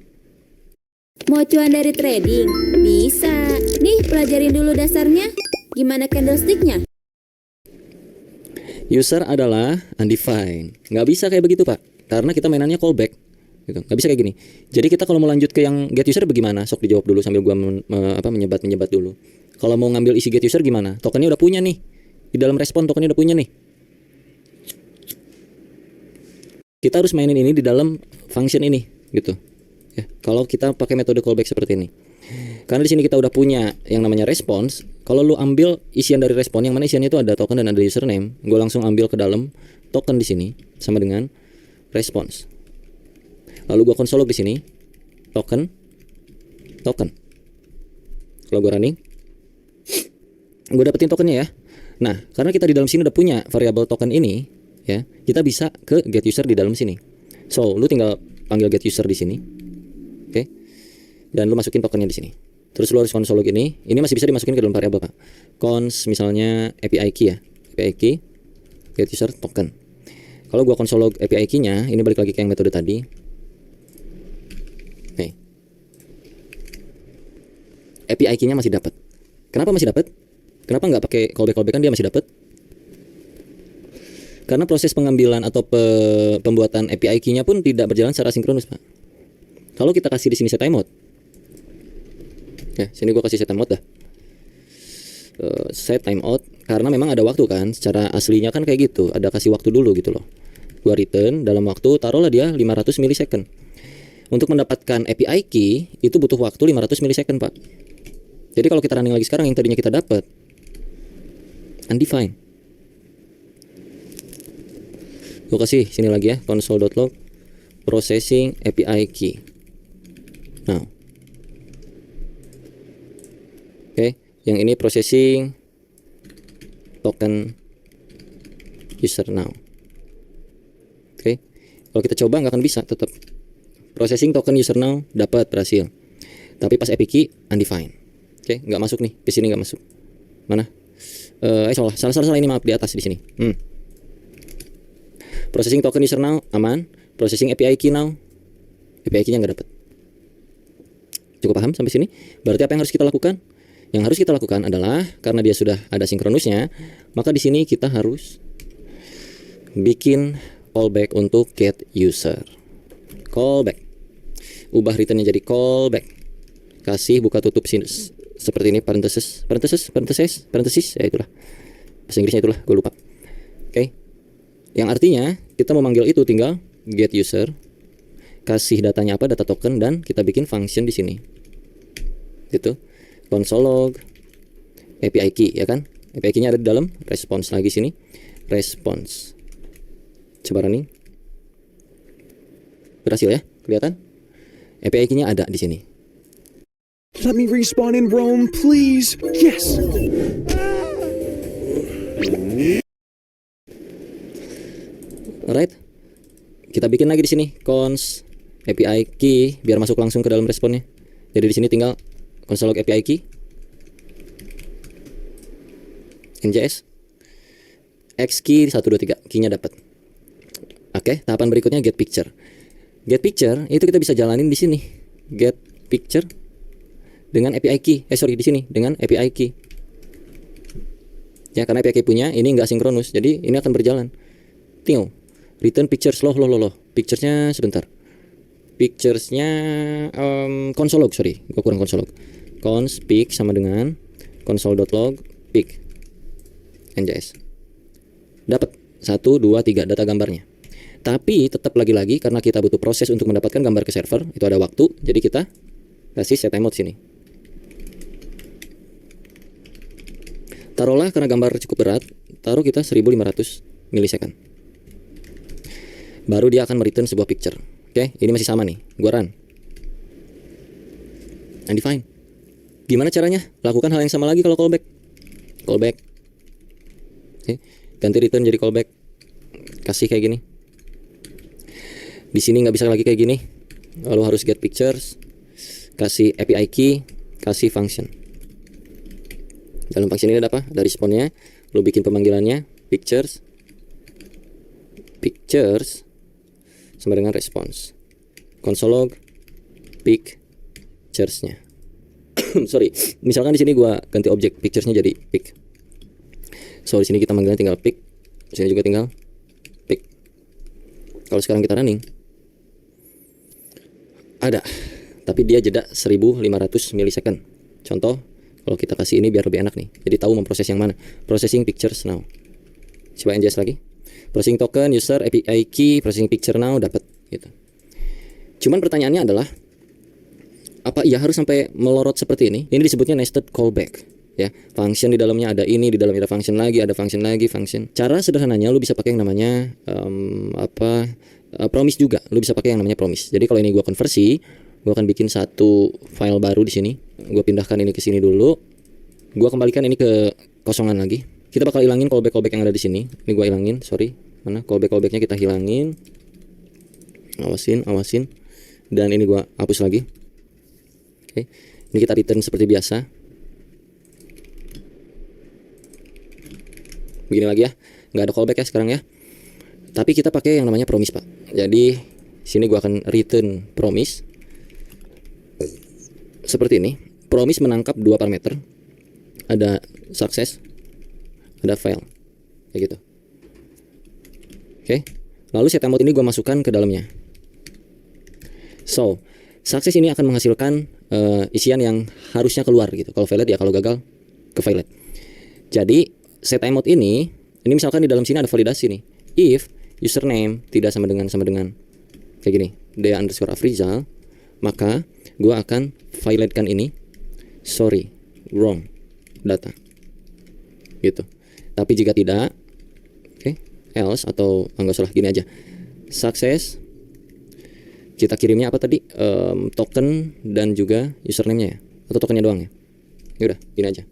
Mau cuan dari trading? Bisa. Nih, pelajarin dulu dasarnya. Gimana candlestick-nya? User adalah undefined. Nggak bisa kayak begitu, Pak. Karena kita mainannya callback. Gitu. Nggak bisa kayak gini. Jadi kita kalau mau lanjut ke yang get user bagaimana? Sok dijawab dulu sambil gua menyebat dulu. Kalau mau ngambil isi get user gimana? Tokennya udah punya nih. Di dalam respon tokennya udah punya nih. Kita harus mainin ini di dalam function ini, gitu. Ya, kalau kita pakai metode callback seperti ini. Karena di sini kita udah punya yang namanya response. Kalau lu ambil isian dari respon, yang mana isiannya itu ada token dan ada username, gue langsung ambil ke dalam token di sini sama dengan response. Lalu gue console log di sini token. Kalau gue running, gue dapetin tokennya ya. Nah, karena kita di dalam sini udah punya variabel token ini, ya, kita bisa ke get user di dalam sini. So, lu tinggal panggil get user di sini. Oke. Dan lu masukin tokennya di sini. Terus lu harus console log ini masih bisa dimasukin ke dalam variabel, Pak. Cons misalnya API key ya. API key get user token. Kalau gua console log API key-nya, ini balik lagi ke yang metode tadi. Nih. API key-nya masih dapat. Kenapa masih dapat? Kenapa nggak pakai callback dia masih dapat? Karena proses pengambilan atau pembuatan API key-nya pun tidak berjalan secara sinkronus, Pak. Kalau kita kasih di sini set timeout. Ya, sini gua kasih set timeout dah. Set timeout karena memang ada waktu kan, secara aslinya kan kayak gitu, ada kasih waktu dulu gitu loh. Gua return dalam waktu, taruhlah dia 500 milisecond. Untuk mendapatkan API key itu butuh waktu 500 milisecond, Pak. Jadi kalau kita running lagi sekarang yang tadinya kita dapat undefined. Gue kasih sini lagi ya, console.log processing API key. Now. Oke, yang ini processing token user now. Oke. Kalau kita coba nggak akan bisa tetap. Processing token user now dapat berhasil. Tapi pas API key undefined. Oke, nggak masuk nih. Di sini nggak masuk. Mana? Salah ini, maaf, di atas di sini. Processing token user now aman, processing API key now, API key-nya nggak dapat. Cukup paham sampai sini? Berarti apa yang harus kita lakukan? Yang harus kita lakukan adalah karena dia sudah ada sinkronusnya, maka di sini kita harus bikin callback untuk get user. Callback. Ubah returnnya jadi callback. Kasih buka tutup sinus seperti ini, parenthesis, ya itulah. Bahasa Inggrisnya itulah, gue lupa. Oke. Yang artinya kita memanggil itu tinggal get user, kasih datanya apa, data token, dan kita bikin function di sini. Gitu. Console log API key, ya kan? API key-nya ada di dalam response lagi sini. Response. Coba running. Berhasil ya? Kelihatan? API key-nya ada di sini. Let me respawn in Rome, please. Yes. Alright, kita bikin lagi di sini cons API key biar masuk langsung ke dalam responnya. Jadi di sini tinggal console log API key, NJS, X key 123, key-nya dapat. Oke, tahapan berikutnya get picture. Get picture itu kita bisa jalanin di sini. Get picture dengan API key. Di sini dengan API key. Ya, karena API key punya ini nggak sinkronus, jadi ini akan berjalan. Tinggal return pictures loh. Picturesnya sebentar. Picturesnya console log, gua kurang console log. Cons pic sama dengan console.log pic NJS. Dapat 1, 2, 3 data gambarnya. Tapi tetap lagi-lagi karena kita butuh proses untuk mendapatkan gambar ke server, itu ada waktu. Jadi kita kasih set timeout sini. Taruhlah karena gambar cukup berat, taruh kita 1500 milisecond. Baru dia akan mereturn sebuah picture. Oke, ini masih sama nih. Gua run. Undefined. Gimana caranya? Lakukan hal yang sama lagi kalau callback. Callback. Oke, ganti return jadi callback. Kasih kayak gini. Di sini nggak bisa lagi kayak gini. Lalu harus get pictures. Kasih API key. Kasih function. Dalam function ini ada apa? Ada responnya. Lu bikin pemanggilannya. Pictures sama dengan response. Console log pictures-nya. Misalkan di sini gua ganti objek pictures-nya jadi pic. Di sini kita manggilnya tinggal pic. Di sini juga tinggal pic. Kalau sekarang kita running ada, tapi dia jeda 1500 milisecond. Contoh, kalau kita kasih ini biar lebih enak nih. Jadi tahu memproses yang mana. Processing pictures now. Coba NJS lagi. Processing token, user, API key, processing picture now, dapat gitu. Cuman pertanyaannya adalah apa iya harus sampai melorot seperti ini? Ini disebutnya nested callback, ya. Function di dalamnya ada ini, di dalamnya ada function lagi, function. Cara sederhananya lu bisa pakai yang namanya promise juga. Lu bisa pakai yang namanya promise. Jadi kalau ini gua konversi, gua akan bikin satu file baru di sini. Gua pindahkan ini ke sini dulu. Gua kembalikan ini ke kosongan lagi. Kita bakal hilangin callback yang ada di sini. Ini gua hilangin, Mana callback-callbacknya kita hilangin. Awasin. Dan ini gua hapus lagi. Oke. Ini kita return seperti biasa. Begini lagi ya. Nggak ada callback ya sekarang ya. Tapi kita pakai yang namanya promise, Pak. Jadi sini gua akan return promise. Seperti ini. promise menangkap dua parameter, ada success, ada fail, kayak gitu. Oke, lalu set time out ini gue masukkan ke dalamnya. So, success ini akan menghasilkan isian yang harusnya keluar gitu. Kalau valid ya, kalau gagal ke valid. Jadi set time out ini misalkan di dalam sini ada validasi nih. If username tidak sama dengan kayak gini, Dea_Afrizal, maka gue akan violatekan ini. Sorry, wrong data. Gitu. Tapi jika tidak, else atau enggak salah gini aja. Success, kita kirimnya apa tadi? Token dan juga username-nya ya, atau tokennya doang ya. Yaudah, gini aja.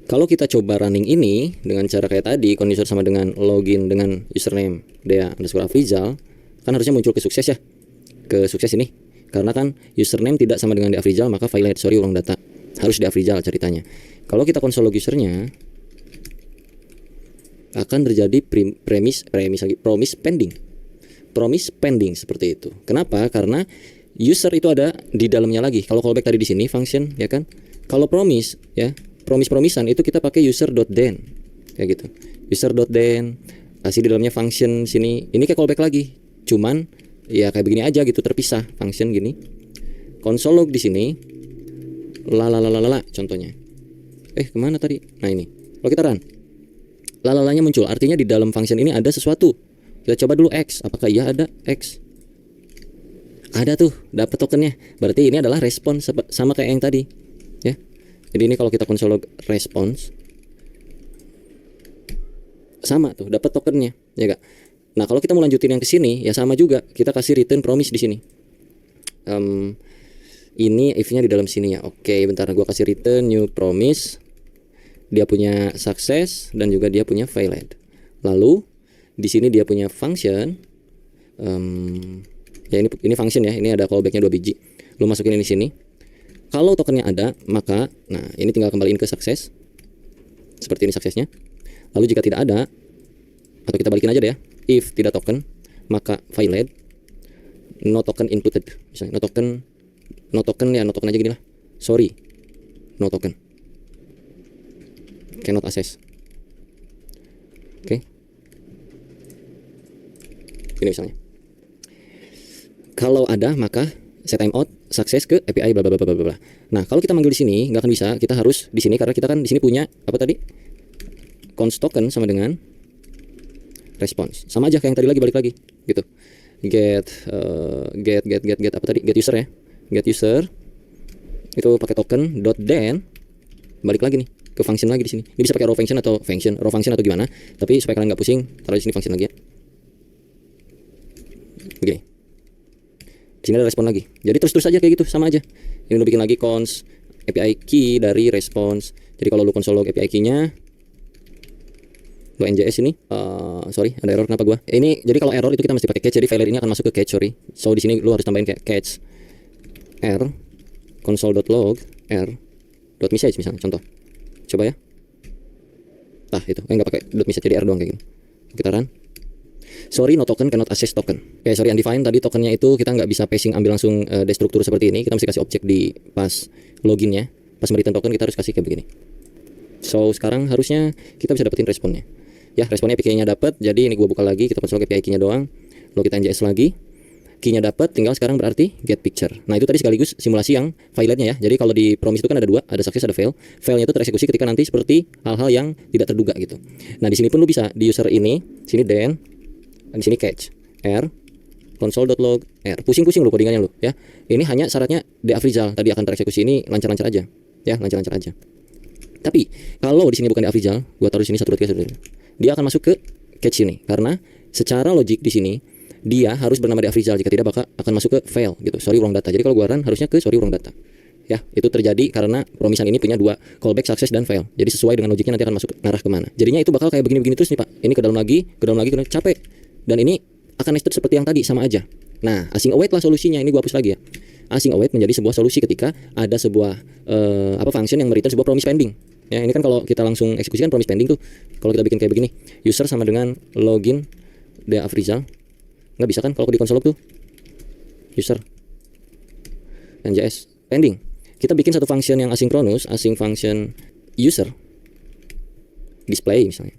Kalau kita coba running ini dengan cara kayak tadi, kondisi sama dengan login dengan username Dea_Afrizal, kan harusnya muncul ke sukses ya. Ke sukses ini. Karena kan username tidak sama dengan Dea_Afrizal, maka violate, sorry wrong data. Harus Dea_Afrizal ceritanya. Kalau kita konsol log usernya, akan terjadi promise pending. Promise pending seperti itu. Kenapa? Karena user itu ada di dalamnya lagi. Kalau callback tadi di sini function ya kan. Kalau promise ya, promisan itu kita pakai user.then kayak gitu. User.then kasih di dalamnya function sini. Ini kayak callback lagi. Cuman ya kayak begini aja gitu, terpisah function gini. Console log di sini. Contohnya. Kemana tadi? Nah ini. Kalau kita run, lalalanya muncul. Artinya di dalam function ini ada sesuatu. Kita coba dulu X. Apakah iya ada X? Ada tuh, dapat tokennya. Berarti ini adalah response sama kayak yang tadi. Ya. Jadi ini kalau kita console log response, sama tuh, dapat tokennya, ya gak? Nah kalau kita mau lanjutin yang ke sini, ya sama juga. Kita kasih return promise di sini. Ini if-nya di dalam sini ya. Oke, bentar, gua kasih return new promise. Dia punya success dan juga dia punya failed. Lalu di sini dia punya function. Ya ini function ya. Ini ada callbacknya 2 biji. Lu masukin ini sini. Kalau tokennya ada, maka nah ini tinggal kembaliin ke success. Seperti ini successnya. Lalu jika tidak ada, atau kita balikin aja deh ya. If tidak token, maka violate. No token inputted. Misalnya no token ya, no token aja gini lah. Sorry, no token. Cannot access. Oke. Ini misalnya. Kalau ada maka set time out sukses ke API bla bla bla bla bla. Nah, kalau kita manggil di sini nggak akan bisa. Kita harus di sini karena kita kan di sini punya apa tadi? Const token sama dengan response. Sama aja kayak yang tadi lagi, balik lagi gitu. Get apa tadi? Get user ya. Get user itu pakai token .then, balik lagi nih ke function lagi di sini. Ini bisa pakai raw function atau gimana, tapi supaya kalian nggak pusing, taruh di sini function lagi ya. Begini. Di sini ada respon lagi. Jadi terus aja kayak gitu, sama aja. Ini lu bikin lagi const API key dari response. Jadi kalau lu console log API key-nya, lu njs ini, sorry ada error kenapa gua? Ini jadi kalau error itu kita mesti pakai catch. Jadi failure ini akan masuk ke catch, sorry. So di sini lu harus tambahin kayak catch r console.log r.message misalnya, contoh. Coba ya. Nah itu, nggak pakai .message, jadi r doang kayak gini. Kita run. Sorry, no token cannot access token. Oke, sorry undefined tadi tokennya itu kita nggak bisa passing ambil langsung destruktur seperti ini. Kita mesti kasih objek di pas loginnya. Pas return token kita harus kasih kayak begini. So sekarang harusnya kita bisa dapetin responnya. Ya, responnya API-nya dapat. Jadi ini gua buka lagi, kita console API key-nya doang. Lalu kita njs lagi. Key-nya dapat, tinggal sekarang berarti get picture. Nah, itu tadi sekaligus simulasi yang violate-nya ya. Jadi kalau di promise itu kan ada 2, ada success, ada fail. Fail-nya itu tereksekusi ketika nanti seperti hal-hal yang tidak terduga gitu. Nah, di sini pun lu bisa di user ini, sini then, di sini catch r console.log r. Pusing-pusing lu codingannya lu ya. Ini hanya syaratnya Dea_Afrizal tadi akan tereksekusi, ini lancar-lancar aja. Ya, lancar-lancar aja. Tapi kalau di sini bukan Dea_Afrizal, gua taruh di sini 1 2 3 dia akan masuk ke catch ini karena secara logik di sini dia harus bernama Dea_Afrizal, jika tidak maka akan masuk ke fail gitu. Sorry wrong data. Jadi kalau gua run harusnya ke sorry wrong data. Ya, itu terjadi karena promisan ini punya 2 callback, success dan fail. Jadi sesuai dengan logiknya nanti akan masuk ngarah kemana. Jadinya itu bakal kayak begini-begini terus nih, Pak. Ini ke dalam lagi, capek. Dan ini akan nested seperti yang tadi, sama aja. Nah, async await lah solusinya. Ini gua hapus lagi ya. Async await menjadi sebuah solusi ketika ada sebuah function yang mereturn sebuah promise pending. Ya, ini kan kalau kita langsung eksekusikan promise pending tuh. Kalau kita bikin kayak begini, user sama dengan login Dea_Afrizal. Nggak bisa kan kalau di konsol tuh user njs pending. kita bikin satu function yang asinkronus, async function user display misalnya.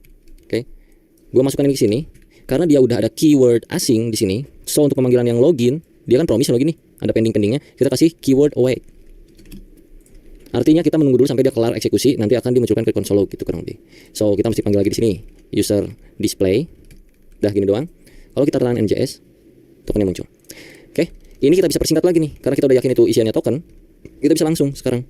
Oke. Gua masukkan ini ke sini karena dia udah ada keyword asing di sini. So untuk pemanggilan yang login, dia kan promise login nih, ada pending-pendingnya. Kita kasih keyword await. Artinya kita menunggu dulu sampai dia kelar eksekusi, nanti akan dimunculkan ke console log gitu kurang lebih. So kita mesti panggil lagi di sini user display. Dah gini doang. Kalau kita run njs, tokennya muncul. Oke, ini kita bisa persingkat lagi nih, karena kita udah yakin itu isiannya token. Kita bisa langsung sekarang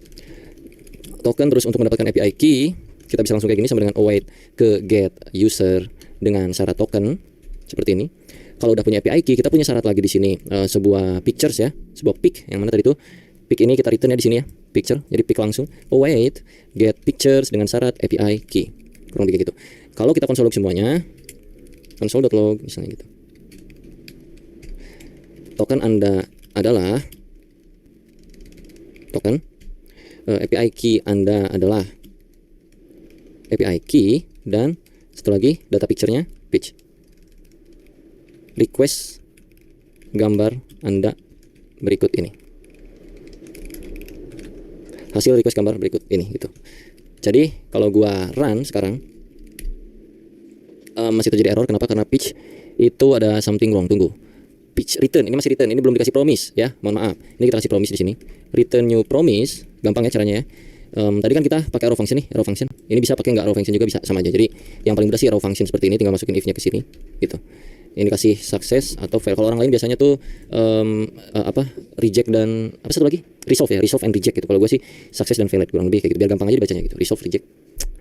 token, terus untuk mendapatkan API key kita bisa langsung kayak gini sama dengan await ke get user dengan syarat token seperti ini. Kalau udah punya API key, kita punya syarat lagi di sini, sebuah pictures ya, sebuah pic yang mana tadi itu pic ini kita return ya di sini ya, picture. Jadi pic langsung await get pictures dengan syarat API key. Kurang lebih kayak gitu. Kalau kita console log semuanya, console.log misalnya gitu. Token Anda adalah token, API key Anda adalah API key, dan satu lagi data picture-nya pitch. Request gambar Anda berikut ini. Hasil request gambar berikut ini gitu. Jadi kalau gua run sekarang masih terjadi error. Kenapa? Karena pitch itu ada something wrong. Tunggu. Pitch return, ini masih return, ini belum dikasih promise ya. Mohon maaf. Ini kita kasih promise di sini. Return new promise, gampang ya caranya ya. Tadi kan kita pakai arrow function nih, arrow function. Ini bisa pakai nggak arrow function juga bisa, sama aja. Jadi yang paling mudah sih arrow function seperti ini, tinggal masukin if-nya ke sini gitu. Ini kasih success atau fail. Kalau orang lain biasanya tuh reject dan apa satu lagi? Resolve ya, resolve and reject gitu. Kalau gue sih success dan failed, kurang lebih kayak gitu. Biar gampang aja dibacanya gitu. Resolve, reject.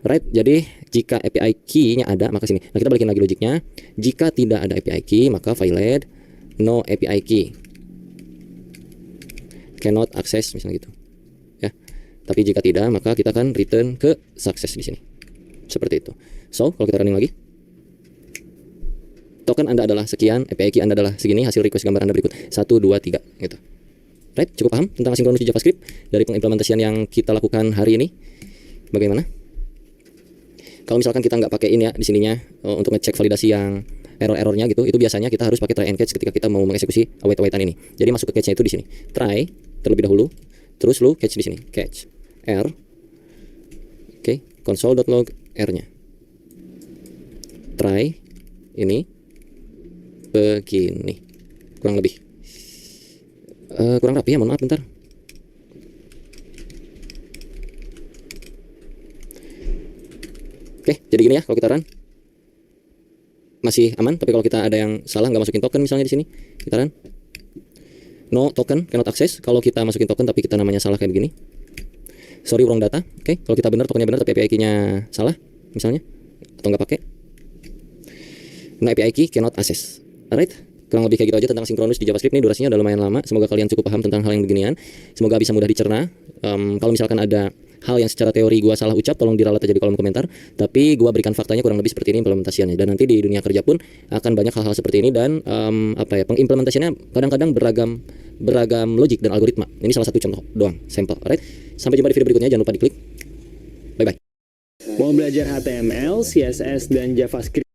Right, jadi jika API key-nya ada maka sini. Nah, kita balikin lagi logiknya. Jika tidak ada API key maka failed, no API key, cannot access misalnya gitu. Ya. Tapi jika tidak maka kita akan return ke success di sini. Seperti itu. So, kalau kita running lagi, token Anda adalah sekian, API key Anda adalah segini, hasil request gambar Anda berikut 1 2 3 gitu. Right, cukup paham tentang asinkronus di JavaScript dari pengimplementasian yang kita lakukan hari ini? Bagaimana? Kalau misalkan kita nggak pakai ini ya di sininya untuk ngecek validasi yang error-errornya gitu, itu biasanya kita harus pakai try and catch ketika kita mau mengeksekusi await-awaitan ini. Jadi masuk ke catch-nya itu di sini. Try terlebih dahulu, terus lu catch di sini. Catch R. Oke, console.log R-nya. Try ini begini. Kurang lebih. Kurang rapi ya, mohon maaf bentar. Oke, jadi gini ya, kalau kita run masih aman, tapi kalau kita ada yang salah nggak masukin token misalnya di sini, kita run no token cannot access. Kalau kita masukin token tapi kita namanya salah kayak begini, sorry wrong data. Oke, kalau kita benar tokennya benar tapi API key-nya salah misalnya atau nggak pakai, no API key cannot access. Alright, kurang lebih kayak gitu aja tentang sinkronus di JavaScript. Ini durasinya udah lumayan lama. Semoga kalian cukup paham tentang hal yang beginian. Semoga bisa mudah dicerna. Kalau misalkan ada hal yang secara teori gua salah ucap, tolong diralat aja di kolom komentar. Tapi gua berikan faktanya kurang lebih seperti ini implementasiannya. Dan nanti di dunia kerja pun akan banyak hal-hal seperti ini, dan pengimplementasiannya kadang-kadang beragam logik dan algoritma. Ini salah satu contoh doang, sampel. Alright, sampai jumpa di video berikutnya. Jangan lupa diklik. Bye bye. Mau belajar HTML, CSS, dan JavaScript